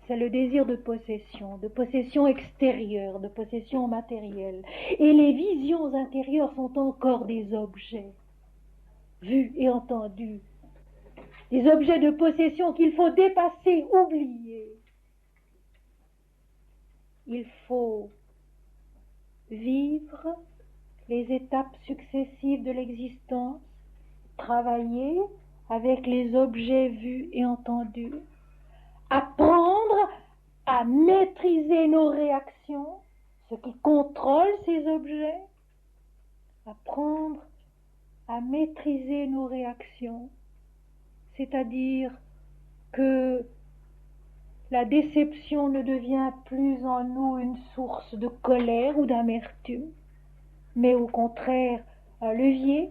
c'est le désir de possession extérieure, de possession matérielle. Et les visions intérieures sont encore des objets vus et entendus, des objets de possession qu'il faut dépasser, oublier. Il faut vivre les étapes successives de l'existence, travailler avec les objets vus et entendus, apprendre à maîtriser nos réactions, ce qui contrôle ces objets, apprendre à maîtriser nos réactions, c'est-à-dire que la déception ne devient plus en nous une source de colère ou d'amertume, mais au contraire un levier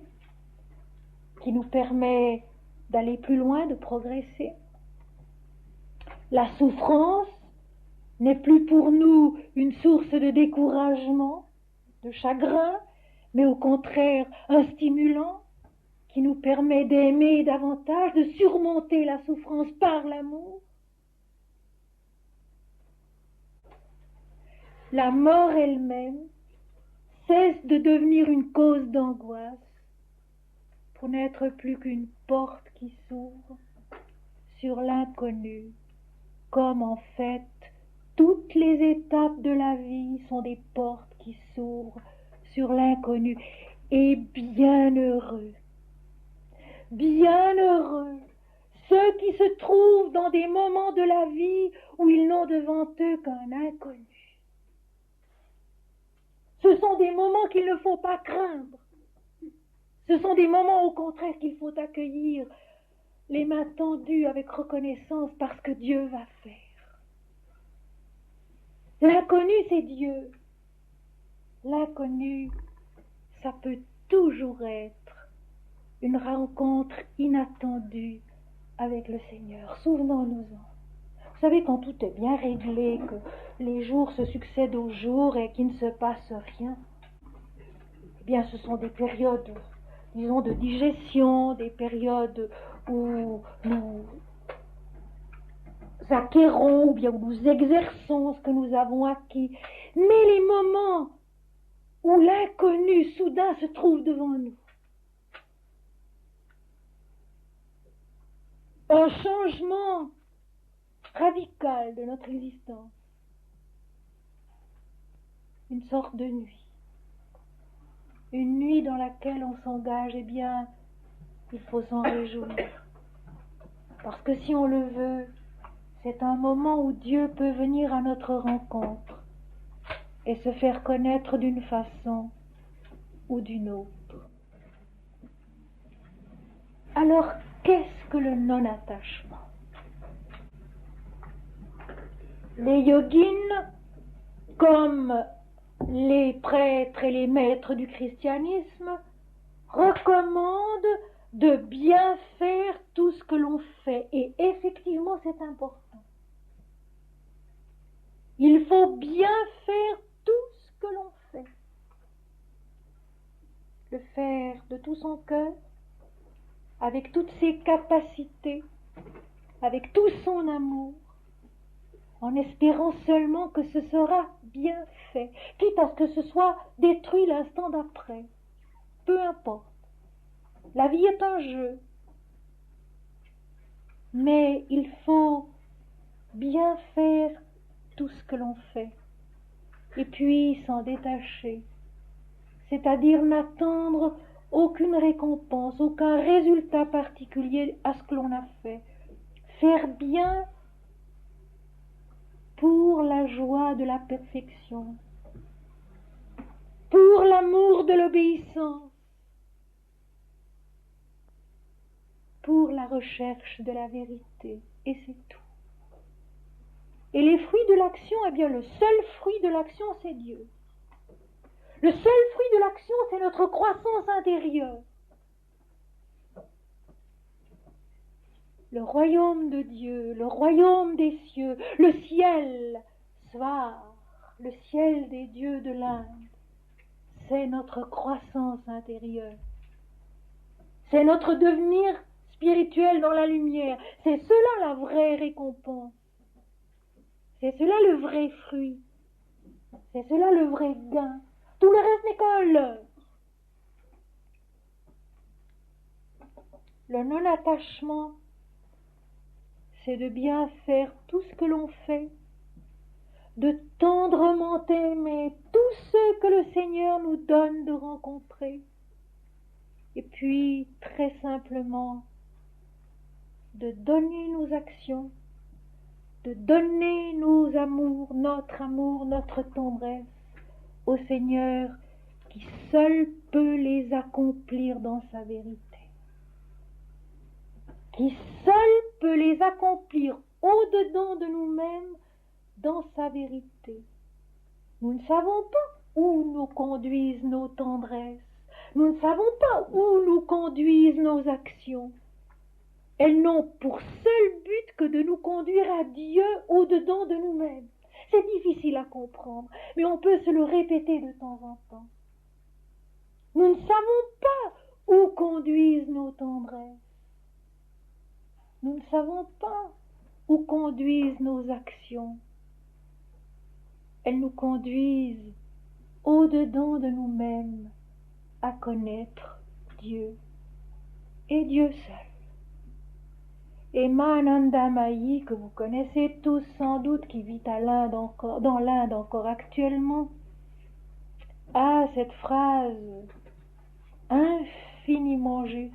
qui nous permet d'aller plus loin, de progresser. La souffrance n'est plus pour nous une source de découragement, de chagrin, mais au contraire un stimulant qui nous permet d'aimer davantage, de surmonter la souffrance par l'amour. La mort elle-même cesse de devenir une cause d'angoisse pour n'être plus qu'une porte qui s'ouvre sur l'inconnu, comme en fait toutes les étapes de la vie sont des portes qui s'ouvrent sur l'inconnu. Et bienheureux ceux qui se trouvent dans des moments de la vie où ils n'ont devant eux qu'un inconnu. Ce sont des moments qu'il ne faut pas craindre. Ce sont des moments au contraire qu'il faut accueillir, les mains tendues avec reconnaissance parce que Dieu va faire. L'inconnu, c'est Dieu. L'inconnu, ça peut toujours être une rencontre inattendue avec le Seigneur. Souvenons-nous-en. Vous savez, quand tout est bien réglé, que les jours se succèdent aux jours et qu'il ne se passe rien, eh bien, ce sont des périodes, disons, de digestion, des périodes où nous acquérons ou bien où nous exerçons ce que nous avons acquis. Mais les moments où l'inconnu soudain se trouve devant nous, un changement radical de notre existence, une sorte de nuit, une nuit dans laquelle on s'engage, eh bien, il faut s'en réjouir. Parce que si on le veut, c'est un moment où Dieu peut venir à notre rencontre et se faire connaître d'une façon ou d'une autre. Alors, qu'est-ce que le non-attachement? Les yogins, comme les prêtres et les maîtres du christianisme, recommandent de bien faire tout ce que l'on fait. Et effectivement, c'est important. Il faut bien faire tout ce que l'on fait. Le faire de tout son cœur, avec toutes ses capacités, avec tout son amour, en espérant seulement que ce sera bien fait, quitte à ce que ce soit détruit l'instant d'après. Peu importe. La vie est un jeu. Mais il faut bien faire tout ce que l'on fait. Et puis s'en détacher. C'est-à-dire n'attendre aucune récompense, aucun résultat particulier à ce que l'on a fait. Faire bien pour la joie de la perfection, pour l'amour de l'obéissance, pour la recherche de la vérité, et c'est tout. Et les fruits de l'action, eh bien le seul fruit de l'action, c'est Dieu. Le seul fruit de l'action, c'est notre croissance intérieure. Le royaume de Dieu, le royaume des cieux, le ciel, Svar, le ciel des dieux de l'Inde, c'est notre croissance intérieure. C'est notre devenir spirituel dans la lumière. C'est cela la vraie récompense. C'est cela le vrai fruit. C'est cela le vrai gain. Tout le reste n'est qu'un leurre. Le non-attachement, c'est de bien faire tout ce que l'on fait, de tendrement aimer tous ceux que le Seigneur nous donne de rencontrer, et puis très simplement de donner nos actions, de donner nos amours, notre tendresse au Seigneur qui seul peut les accomplir dans sa vérité, qui seul peut les accomplir au-dedans de nous-mêmes dans sa vérité. Nous ne savons pas où nous conduisent nos tendresses, nous ne savons pas où nous conduisent nos actions. Elles n'ont pour seul but que de nous conduire à Dieu au-dedans de nous-mêmes. C'est difficile à comprendre, mais on peut se le répéter de temps en temps. Nous ne savons pas où conduisent nos tendresses. Nous ne savons pas où conduisent nos actions. Elles nous conduisent au-dedans de nous-mêmes à connaître Dieu et Dieu seul. Et Mahananda Mahi, que vous connaissez tous sans doute, qui vit dans l'Inde encore actuellement, a cette phrase infiniment juste.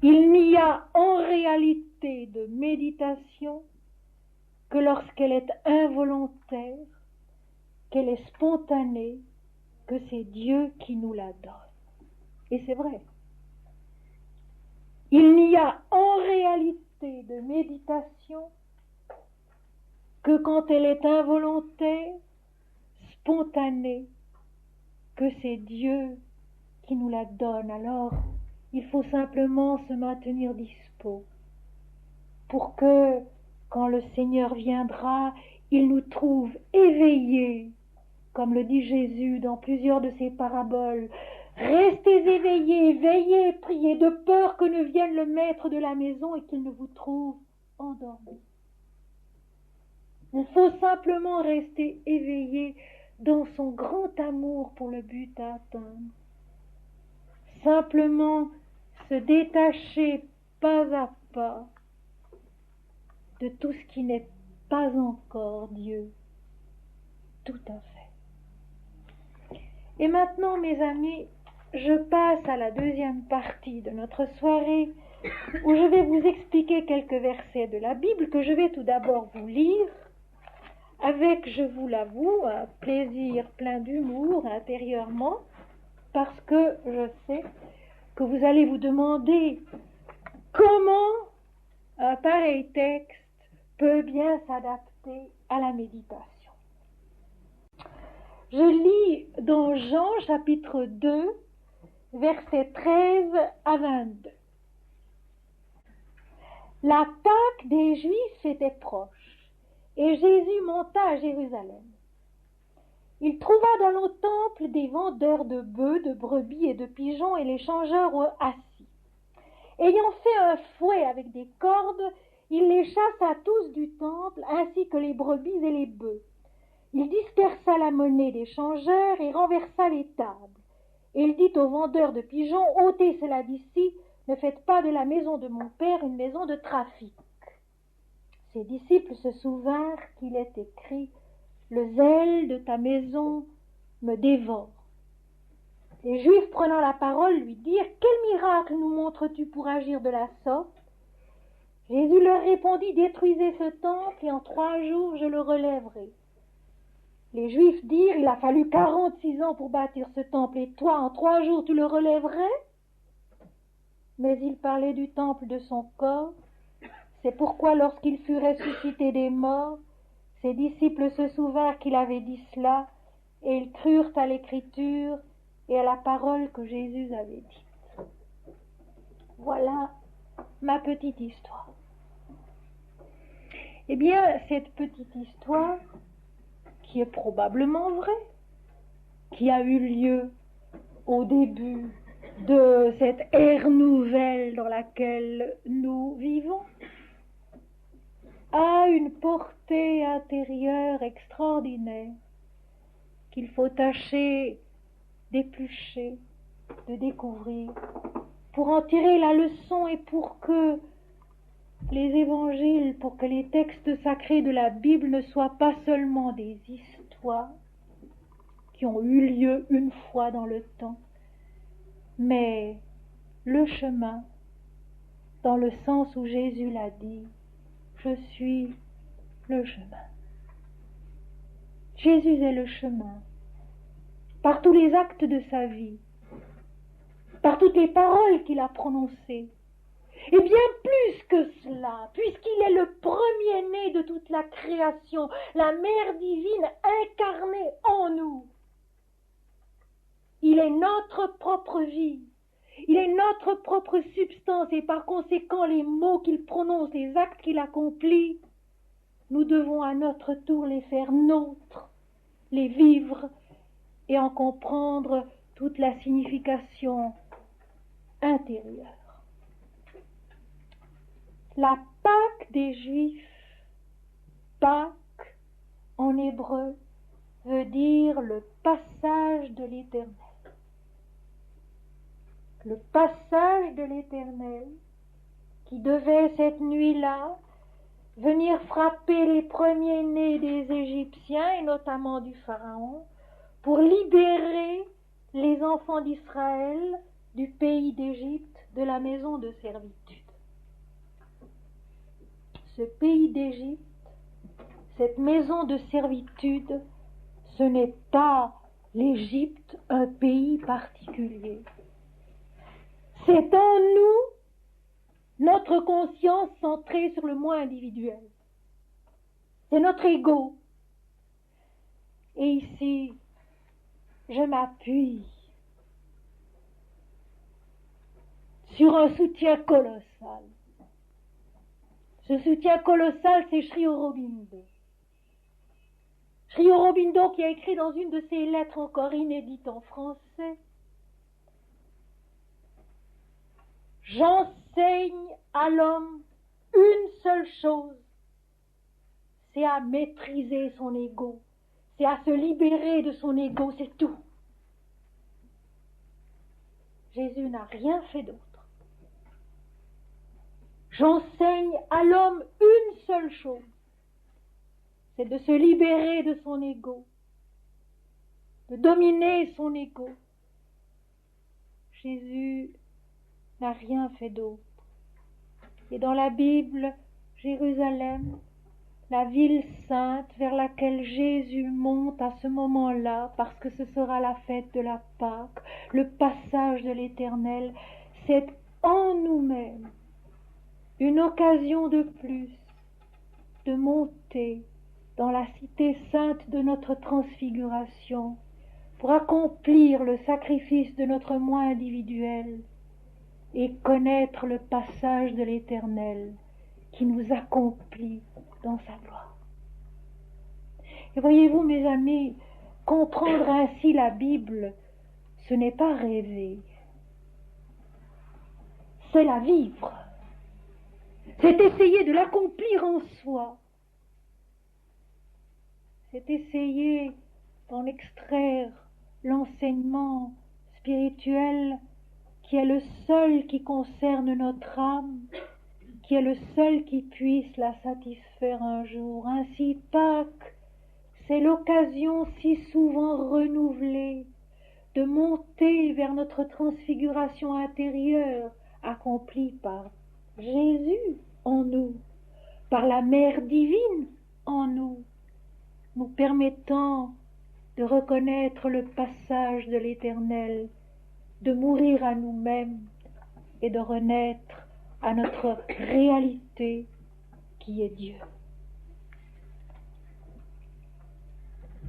Il n'y a en réalité de méditation que lorsqu'elle est involontaire, qu'elle est spontanée, que c'est Dieu qui nous la donne. Et c'est vrai. Il n'y a en réalité de méditation que quand elle est involontaire, spontanée, que c'est Dieu qui nous la donne. Alors, il faut simplement se maintenir dispo pour que, quand le Seigneur viendra, il nous trouve éveillés, comme le dit Jésus dans plusieurs de ses paraboles. Restez éveillés, veillez, priez, de peur que ne vienne le maître de la maison et qu'il ne vous trouve endormis. Il faut simplement rester éveillé dans son grand amour pour le but à atteindre. Simplement se détacher pas à pas de tout ce qui n'est pas encore Dieu. Tout à fait. Et maintenant, mes amis, je passe à la deuxième partie de notre soirée où je vais vous expliquer quelques versets de la Bible que je vais tout d'abord vous lire avec, je vous l'avoue, un plaisir plein d'humour intérieurement, parce que je sais que vous allez vous demander comment un pareil texte peut bien s'adapter à la méditation. Je lis dans Jean chapitre 2, versets 13 à 22. La Pâque des Juifs était proche, et Jésus monta à Jérusalem. Il trouva dans le temple des vendeurs de bœufs, de brebis et de pigeons et les changeurs assis. Ayant fait un fouet avec des cordes, il les chassa tous du temple, ainsi que les brebis et les bœufs. Il dispersa la monnaie des changeurs et renversa les tables. Et il dit aux vendeurs de pigeons, « ôtez cela d'ici, ne faites pas de la maison de mon père une maison de trafic. » Ses disciples se souvinrent qu'il est écrit, « Le zèle de ta maison me dévore. » Les Juifs prenant la parole lui dirent, « Quel miracle nous montres-tu pour agir de la sorte ?» Jésus leur répondit, « Détruisez ce temple et en 3 jours je le relèverai. » Les Juifs dirent, « Il a fallu 46 ans pour bâtir ce temple et toi en 3 jours tu le relèverais ?» Mais il parlait du temple de son corps. C'est pourquoi lorsqu'il fut ressuscité des morts, ses disciples se souvinrent qu'il avait dit cela et ils crurent à l'écriture et à la parole que Jésus avait dite. Voilà ma petite histoire. Eh bien, cette petite histoire, qui est probablement vraie, qui a eu lieu au début de cette ère nouvelle dans laquelle nous vivons, a une portée intérieure extraordinaire qu'il faut tâcher d'éplucher, de découvrir, pour en tirer la leçon et pour que les évangiles, pour que les textes sacrés de la Bible ne soient pas seulement des histoires qui ont eu lieu une fois dans le temps, mais le chemin, dans le sens où Jésus l'a dit, je suis le chemin. Jésus est le chemin, par tous les actes de sa vie, par toutes les paroles qu'il a prononcées. Et bien plus que cela, puisqu'il est le premier-né de toute la création, la mère divine incarnée en nous. Il est notre propre vie, il est notre propre substance et par conséquent les mots qu'il prononce, les actes qu'il accomplit, nous devons à notre tour les faire nôtres, les vivre et en comprendre toute la signification intérieure. La Pâque des Juifs, Pâque en hébreu, veut dire le passage de l'Éternel. Le passage de l'Éternel qui devait cette nuit-là venir frapper les premiers-nés des Égyptiens et notamment du Pharaon pour libérer les enfants d'Israël du pays d'Égypte, de la maison de servitude. Ce pays d'Égypte, cette maison de servitude, ce n'est pas l'Égypte, un pays particulier. C'est en nous notre conscience centrée sur le moi individuel. C'est notre ego. Et ici, je m'appuie sur un soutien colossal. Ce soutien colossal, c'est Sri Aurobindo. Sri Aurobindo qui a écrit dans une de ses lettres encore inédites en français: « J'enseigne à l'homme une seule chose, c'est à maîtriser son ego, c'est à se libérer de son ego, c'est tout. » Jésus n'a rien fait d'autre. J'enseigne à l'homme une seule chose, c'est de se libérer de son ego, de dominer son ego. Jésus n'a rien fait d'autre. Et dans la Bible, Jérusalem, la ville sainte vers laquelle Jésus monte à ce moment-là, parce que ce sera la fête de la Pâque, le passage de l'Éternel, c'est en nous-mêmes une occasion de plus de monter dans la cité sainte de notre transfiguration pour accomplir le sacrifice de notre moi individuel et connaître le passage de l'Éternel qui nous accomplit dans sa gloire. Et voyez-vous, mes amis, comprendre ainsi la Bible, ce n'est pas rêver, c'est la vivre. C'est essayer de l'accomplir en soi. C'est essayer d'en extraire l'enseignement spirituel qui est le seul qui concerne notre âme, qui est le seul qui puisse la satisfaire un jour. Ainsi, Pâques, c'est l'occasion si souvent renouvelée de monter vers notre transfiguration intérieure accomplie par Jésus en nous, par la Mère divine en nous, nous permettant de reconnaître le passage de l'Éternel, de mourir à nous-mêmes et de renaître à notre réalité qui est Dieu.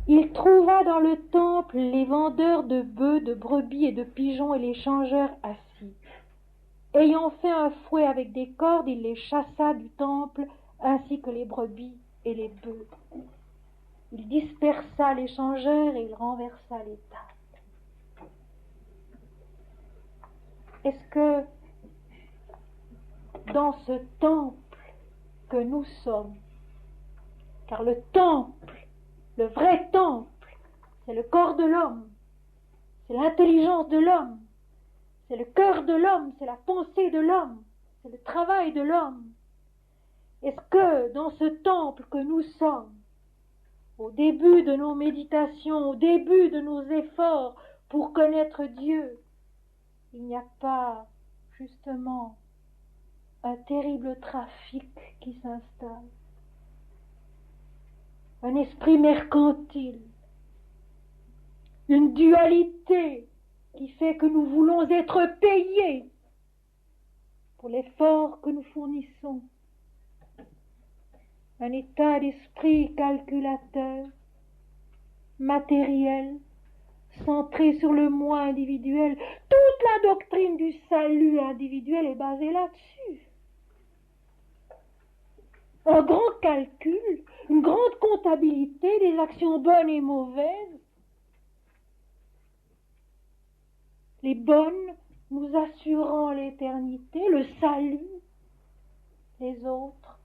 Il trouva dans le temple les vendeurs de bœufs, de brebis et de pigeons et les changeurs assis. Ayant fait un fouet avec des cordes, il les chassa du temple, ainsi que les brebis et les bœufs. Il dispersa les changeurs et il renversa les tables. Est-ce que dans ce temple que nous sommes, car le temple, le vrai temple, c'est le corps de l'homme, c'est l'intelligence de l'homme, c'est le cœur de l'homme, c'est la pensée de l'homme, c'est le travail de l'homme. Est-ce que dans ce temple que nous sommes, au début de nos méditations, au début de nos efforts pour connaître Dieu, il n'y a pas justement un terrible trafic qui s'installe, un esprit mercantile, une dualité qui fait que nous voulons être payés pour l'effort que nous fournissons, un état d'esprit calculateur, matériel, centré sur le moi individuel. Toute la doctrine du salut individuel est basée là-dessus. Un grand calcul, une grande comptabilité des actions bonnes et mauvaises. Les bonnes nous assurant l'éternité, le salut, les autres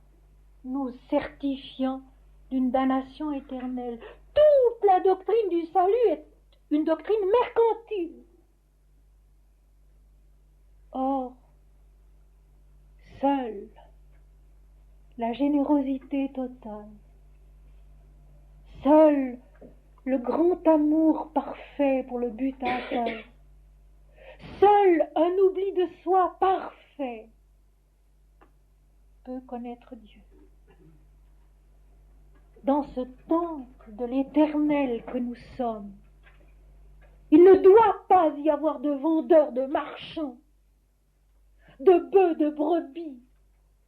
nous certifiant d'une damnation éternelle. Toute la doctrine du salut est une doctrine mercantile. Or, seule la générosité totale, seul le grand amour parfait pour le but à atteindre, seul un oubli de soi parfait peut connaître Dieu. Dans ce temple de l'éternel que nous sommes, il ne doit pas y avoir de vendeurs, de marchands, de bœufs, de brebis,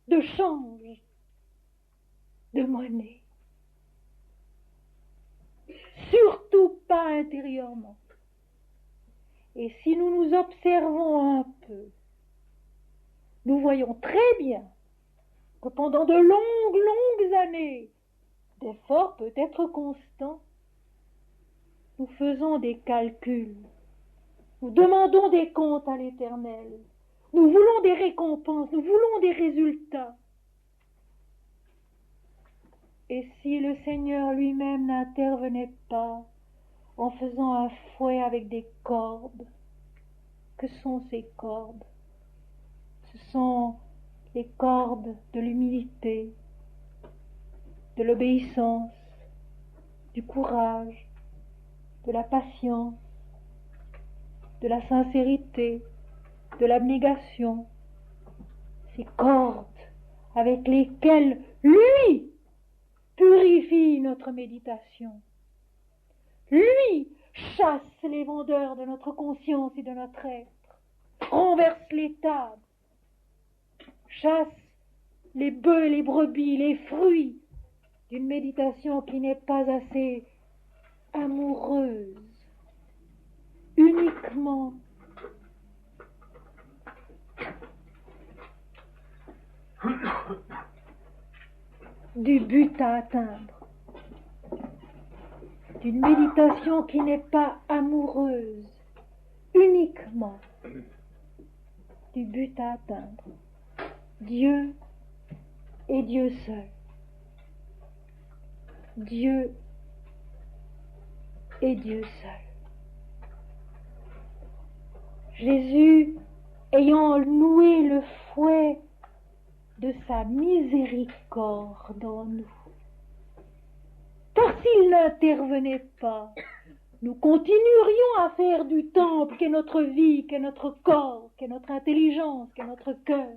de change, de monnaie. Surtout pas intérieurement. Et si nous nous observons un peu, nous voyons très bien que pendant de longues années d'efforts peut-être constants, nous faisons des calculs, nous demandons des comptes à l'Éternel, nous voulons des récompenses, nous voulons des résultats. Et si le Seigneur lui-même n'intervenait pas en faisant un fouet avec des cordes, que sont ces cordes? Ce sont les cordes de l'humilité, de l'obéissance, du courage, de la patience, de la sincérité, de l'abnégation. Ces cordes avec lesquelles lui purifie notre méditation. Lui chasse les vendeurs de notre conscience et de notre être, renverse les tables, chasse les bœufs et les brebis, les fruits d'une méditation qui n'est pas assez amoureuse, uniquement du but à atteindre, d'une méditation qui n'est pas amoureuse, uniquement du but à atteindre, Dieu et Dieu seul. Dieu et Dieu seul. Jésus, ayant noué le fouet de sa miséricorde en nous, car s'il n'intervenait pas, nous continuerions à faire du temple qu'est notre vie, qu'est notre corps, qu'est notre intelligence, qu'est notre cœur,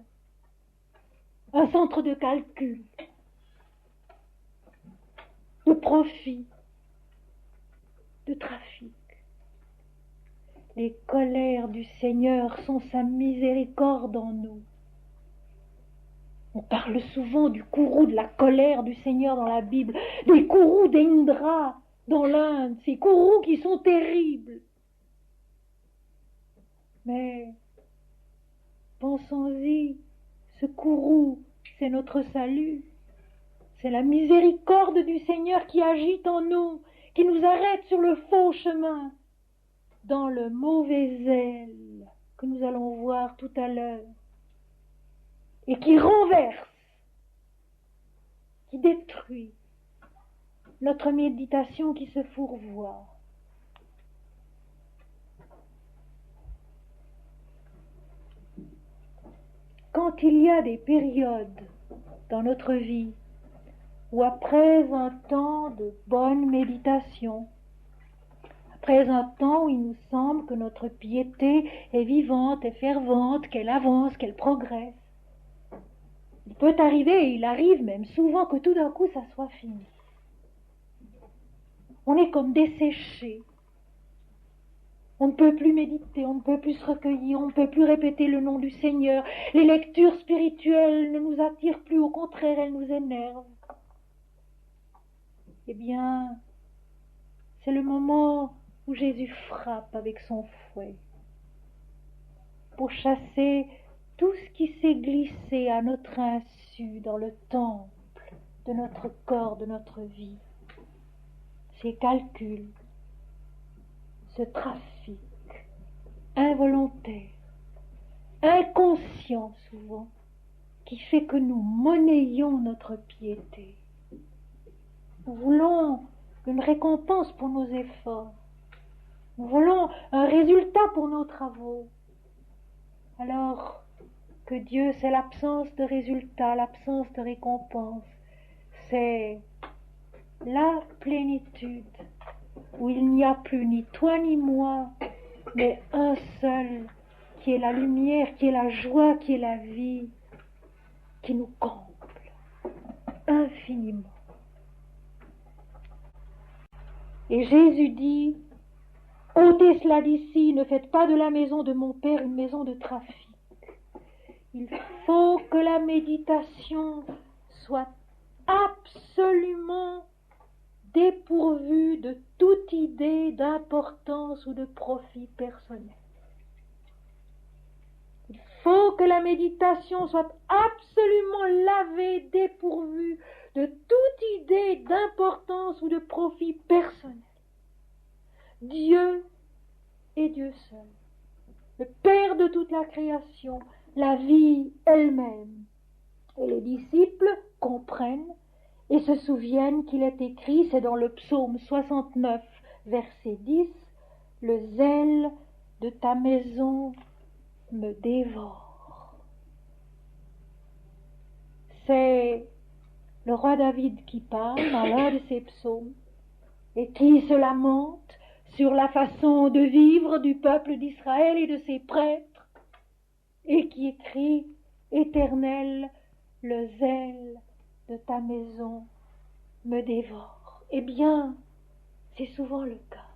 un centre de calcul, de profit, de trafic. Les colères du Seigneur sont sa miséricorde en nous. On parle souvent du courroux de la colère du Seigneur dans la Bible, des courroux d'Indra dans l'Inde, ces courroux qui sont terribles. Mais pensons-y, ce courroux, c'est notre salut. C'est la miséricorde du Seigneur qui agit en nous, qui nous arrête sur le faux chemin, dans le mauvais zèle que nous allons voir tout à l'heure, et qui renverse, qui détruit notre méditation qui se fourvoie. Quand il y a des périodes dans notre vie où après un temps de bonne méditation, après un temps où il nous semble que notre piété est vivante et fervente, qu'elle avance, qu'elle progresse, il peut arriver, et il arrive même souvent, que tout d'un coup ça soit fini. On est comme desséché. On ne peut plus méditer, on ne peut plus se recueillir, on ne peut plus répéter le nom du Seigneur. Les lectures spirituelles ne nous attirent plus, au contraire, elles nous énervent. Eh bien, c'est le moment où Jésus frappe avec son fouet pour chasser tout ce qui s'est glissé à notre insu dans le temple de notre corps, de notre vie. Ces calculs, ce trafic involontaire, inconscient souvent, qui fait que nous monnayons notre piété. Nous voulons une récompense pour nos efforts. Nous voulons un résultat pour nos travaux. Alors que Dieu, c'est l'absence de résultat, l'absence de récompense. C'est la plénitude où il n'y a plus ni toi ni moi, mais un seul qui est la lumière, qui est la joie, qui est la vie, qui nous comble infiniment. Et Jésus dit, ôtez cela d'ici, ne faites pas de la maison de mon Père une maison de trafic. Il faut que la méditation soit absolument dépourvue de toute idée d'importance ou de profit personnel. Il faut que la méditation soit absolument lavée, dépourvue de toute idée d'importance ou de profit personnel. Dieu est Dieu seul, le Père de toute la création, la vie elle-même. Et les disciples comprennent et se souviennent qu'il est écrit, c'est dans le psaume 69, verset 10, « Le zèle de ta maison me dévore ». C'est le roi David qui parle dans l'un de ses psaumes et qui se lamente sur la façon de vivre du peuple d'Israël et de ses prêtres, et qui écrit « Éternel, le zèle de ta maison me dévore ». Eh bien, c'est souvent le cas.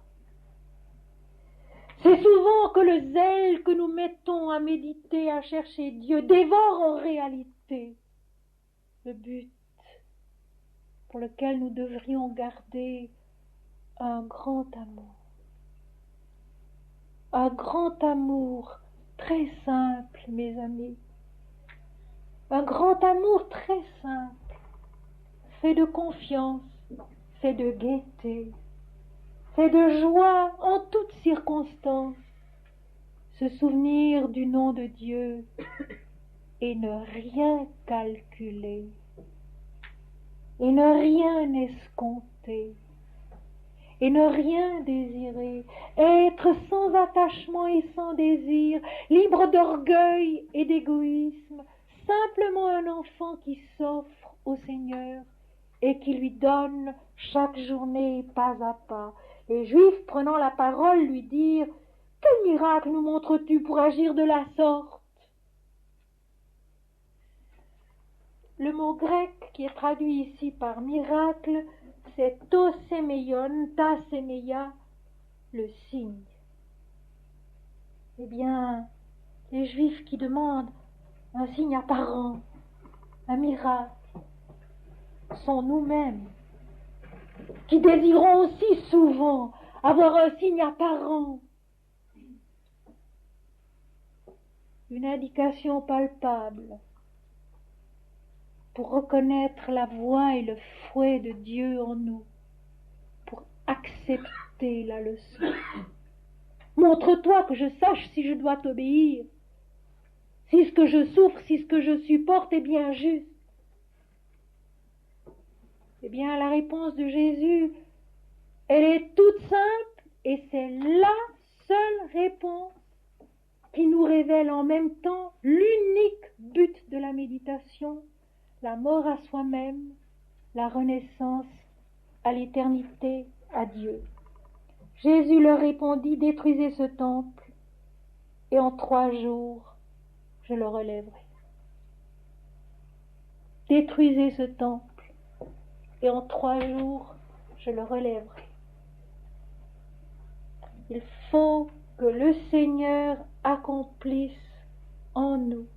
C'est souvent que le zèle que nous mettons à méditer, à chercher Dieu, dévore en réalité le but pour lequel nous devrions garder un grand amour. Un grand amour très simple, mes amis. Un grand amour très simple, fait de confiance, fait de gaieté, fait de joie en toutes circonstances. Se souvenir du nom de Dieu et ne rien calculer, et ne rien escompter, et ne rien désirer, être sans attachement et sans désir, libre d'orgueil et d'égoïsme, simplement un enfant qui s'offre au Seigneur et qui lui donne chaque journée pas à pas. Les Juifs, prenant la parole, lui dirent « Quel miracle nous montres-tu pour agir de la sorte ?» Le mot grec qui est traduit ici par miracle, c'est to sémeion, ta sémeia, le signe. Eh bien, les Juifs qui demandent un signe apparent, un miracle, sont nous-mêmes qui désireront aussi souvent avoir un signe apparent, une indication palpable pour reconnaître la voix et le fouet de Dieu en nous, pour accepter la leçon. Montre-toi que je sache si je dois t'obéir, si ce que je souffre, si ce que je supporte est bien juste. Eh bien, la réponse de Jésus, elle est toute simple et c'est la seule réponse qui nous révèle en même temps l'unique but de la méditation, la mort à soi-même, la renaissance à l'éternité, à Dieu. Jésus leur répondit, détruisez ce temple et en 3 jours, je le relèverai. Détruisez ce temple et en 3 jours, je le relèverai. Il faut que le Seigneur accomplisse en nous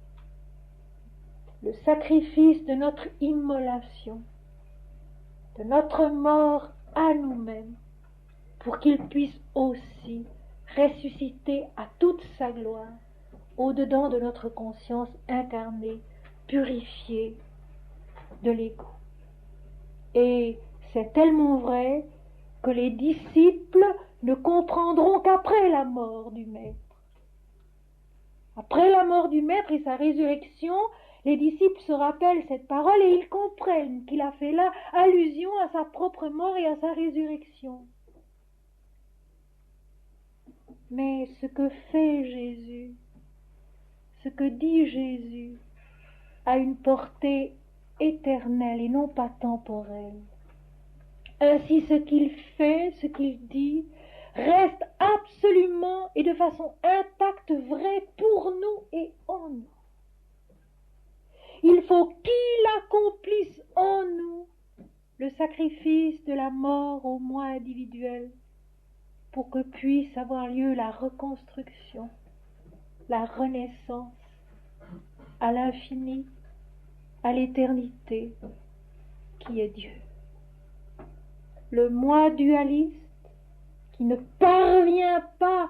le sacrifice de notre immolation, de notre mort à nous-mêmes, pour qu'il puisse aussi ressusciter à toute sa gloire, au-dedans de notre conscience incarnée, purifiée de l'ego. Et c'est tellement vrai que les disciples ne comprendront qu'après la mort du Maître. Après la mort du Maître et sa résurrection, les disciples se rappellent cette parole et ils comprennent qu'il a fait là allusion à sa propre mort et à sa résurrection. Mais ce que fait Jésus, ce que dit Jésus, a une portée éternelle et non pas temporelle. Ainsi, ce qu'il fait, ce qu'il dit, reste absolument et de façon intacte vrai pour nous et en nous. Il faut qu'il accomplisse en nous le sacrifice de la mort au moi individuel pour que puisse avoir lieu la reconstruction, la renaissance à l'infini, à l'éternité qui est Dieu. Le moi dualiste qui ne parvient pas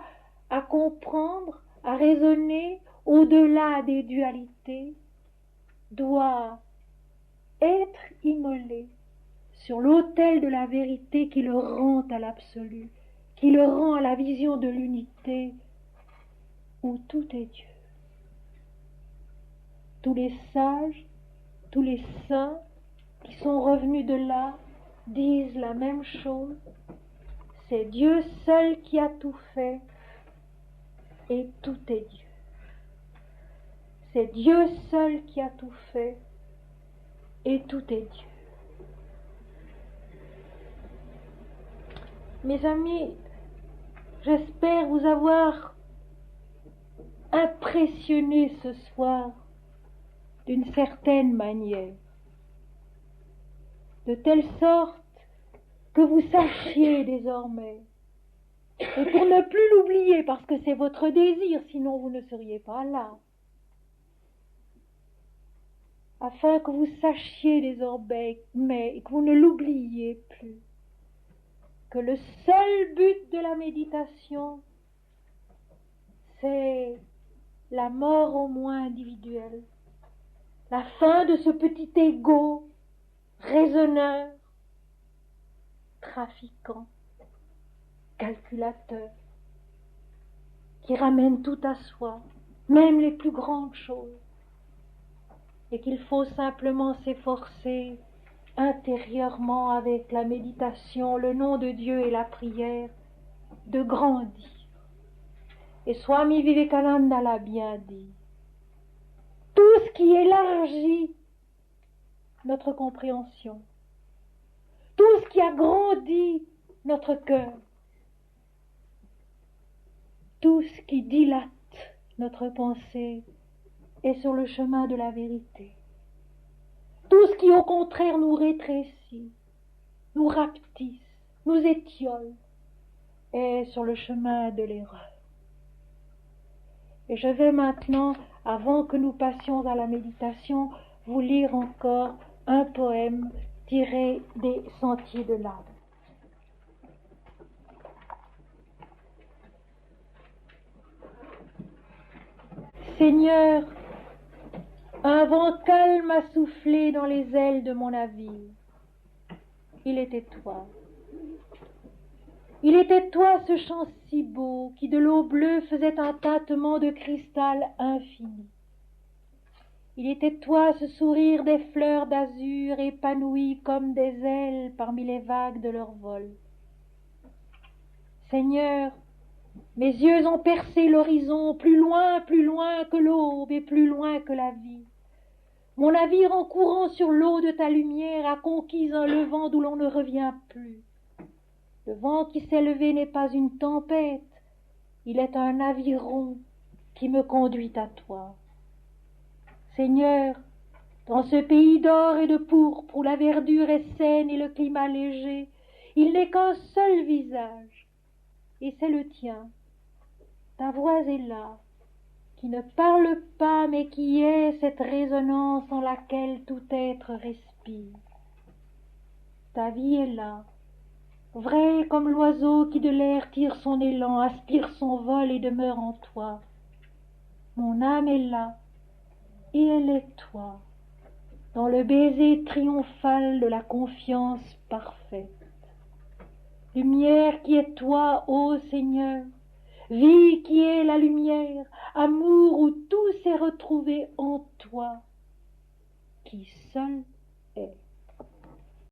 à comprendre, à raisonner au-delà des dualités, doit être immolé sur l'autel de la vérité qui le rend à l'absolu, qui le rend à la vision de l'unité où tout est Dieu. Tous les sages, tous les saints qui sont revenus de là disent la même chose. C'est Dieu seul qui a tout fait et tout est Dieu. C'est Dieu seul qui a tout fait et tout est Dieu. Mes amis, j'espère vous avoir impressionné ce soir d'une certaine manière, de telle sorte que vous sachiez désormais, et pour ne plus l'oublier parce que c'est votre désir, sinon vous ne seriez pas là, afin que vous sachiez désormais, et que vous ne l'oubliez plus, que le seul but de la méditation, c'est la mort au moins individuelle, la fin de ce petit égo raisonneur, trafiquant, calculateur, qui ramène tout à soi, même les plus grandes choses, et qu'il faut simplement s'efforcer intérieurement avec la méditation, le nom de Dieu et la prière, de grandir. Et Swami Vivekananda l'a bien dit, tout ce qui élargit notre compréhension, tout ce qui agrandit notre cœur, tout ce qui dilate notre pensée est sur le chemin de la vérité. Tout ce qui au contraire nous rétrécit, nous rapetisse, nous étiole, est sur le chemin de l'erreur. Et je vais maintenant, avant que nous passions à la méditation, vous lire encore un poème tiré des Sentiers de l'âme. Seigneur, un vent calme a soufflé dans les ailes de mon navire. Il était toi. Il était toi ce chant si beau qui de l'eau bleue faisait un tintement de cristal infini. Il était toi ce sourire des fleurs d'azur épanouies comme des ailes parmi les vagues de leur vol. Seigneur, mes yeux ont percé l'horizon plus loin que l'aube et plus loin que la vie. Mon navire en courant sur l'eau de ta lumière a conquis un levant d'où l'on ne revient plus. Le vent qui s'est levé n'est pas une tempête, il est un aviron qui me conduit à toi. Seigneur, dans ce pays d'or et de pourpre où la verdure est saine et le climat léger, il n'est qu'un seul visage, et c'est le tien. Ta voix est là, qui ne parle pas mais qui est cette résonance en laquelle tout être respire. Ta vie est là, vraie comme l'oiseau qui de l'air tire son élan, aspire son vol et demeure en toi. Mon âme est là, et elle est toi, dans le baiser triomphal de la confiance parfaite. Lumière qui est toi, ô Seigneur, vie qui est la lumière, amour où tout s'est retrouvé en toi, qui seul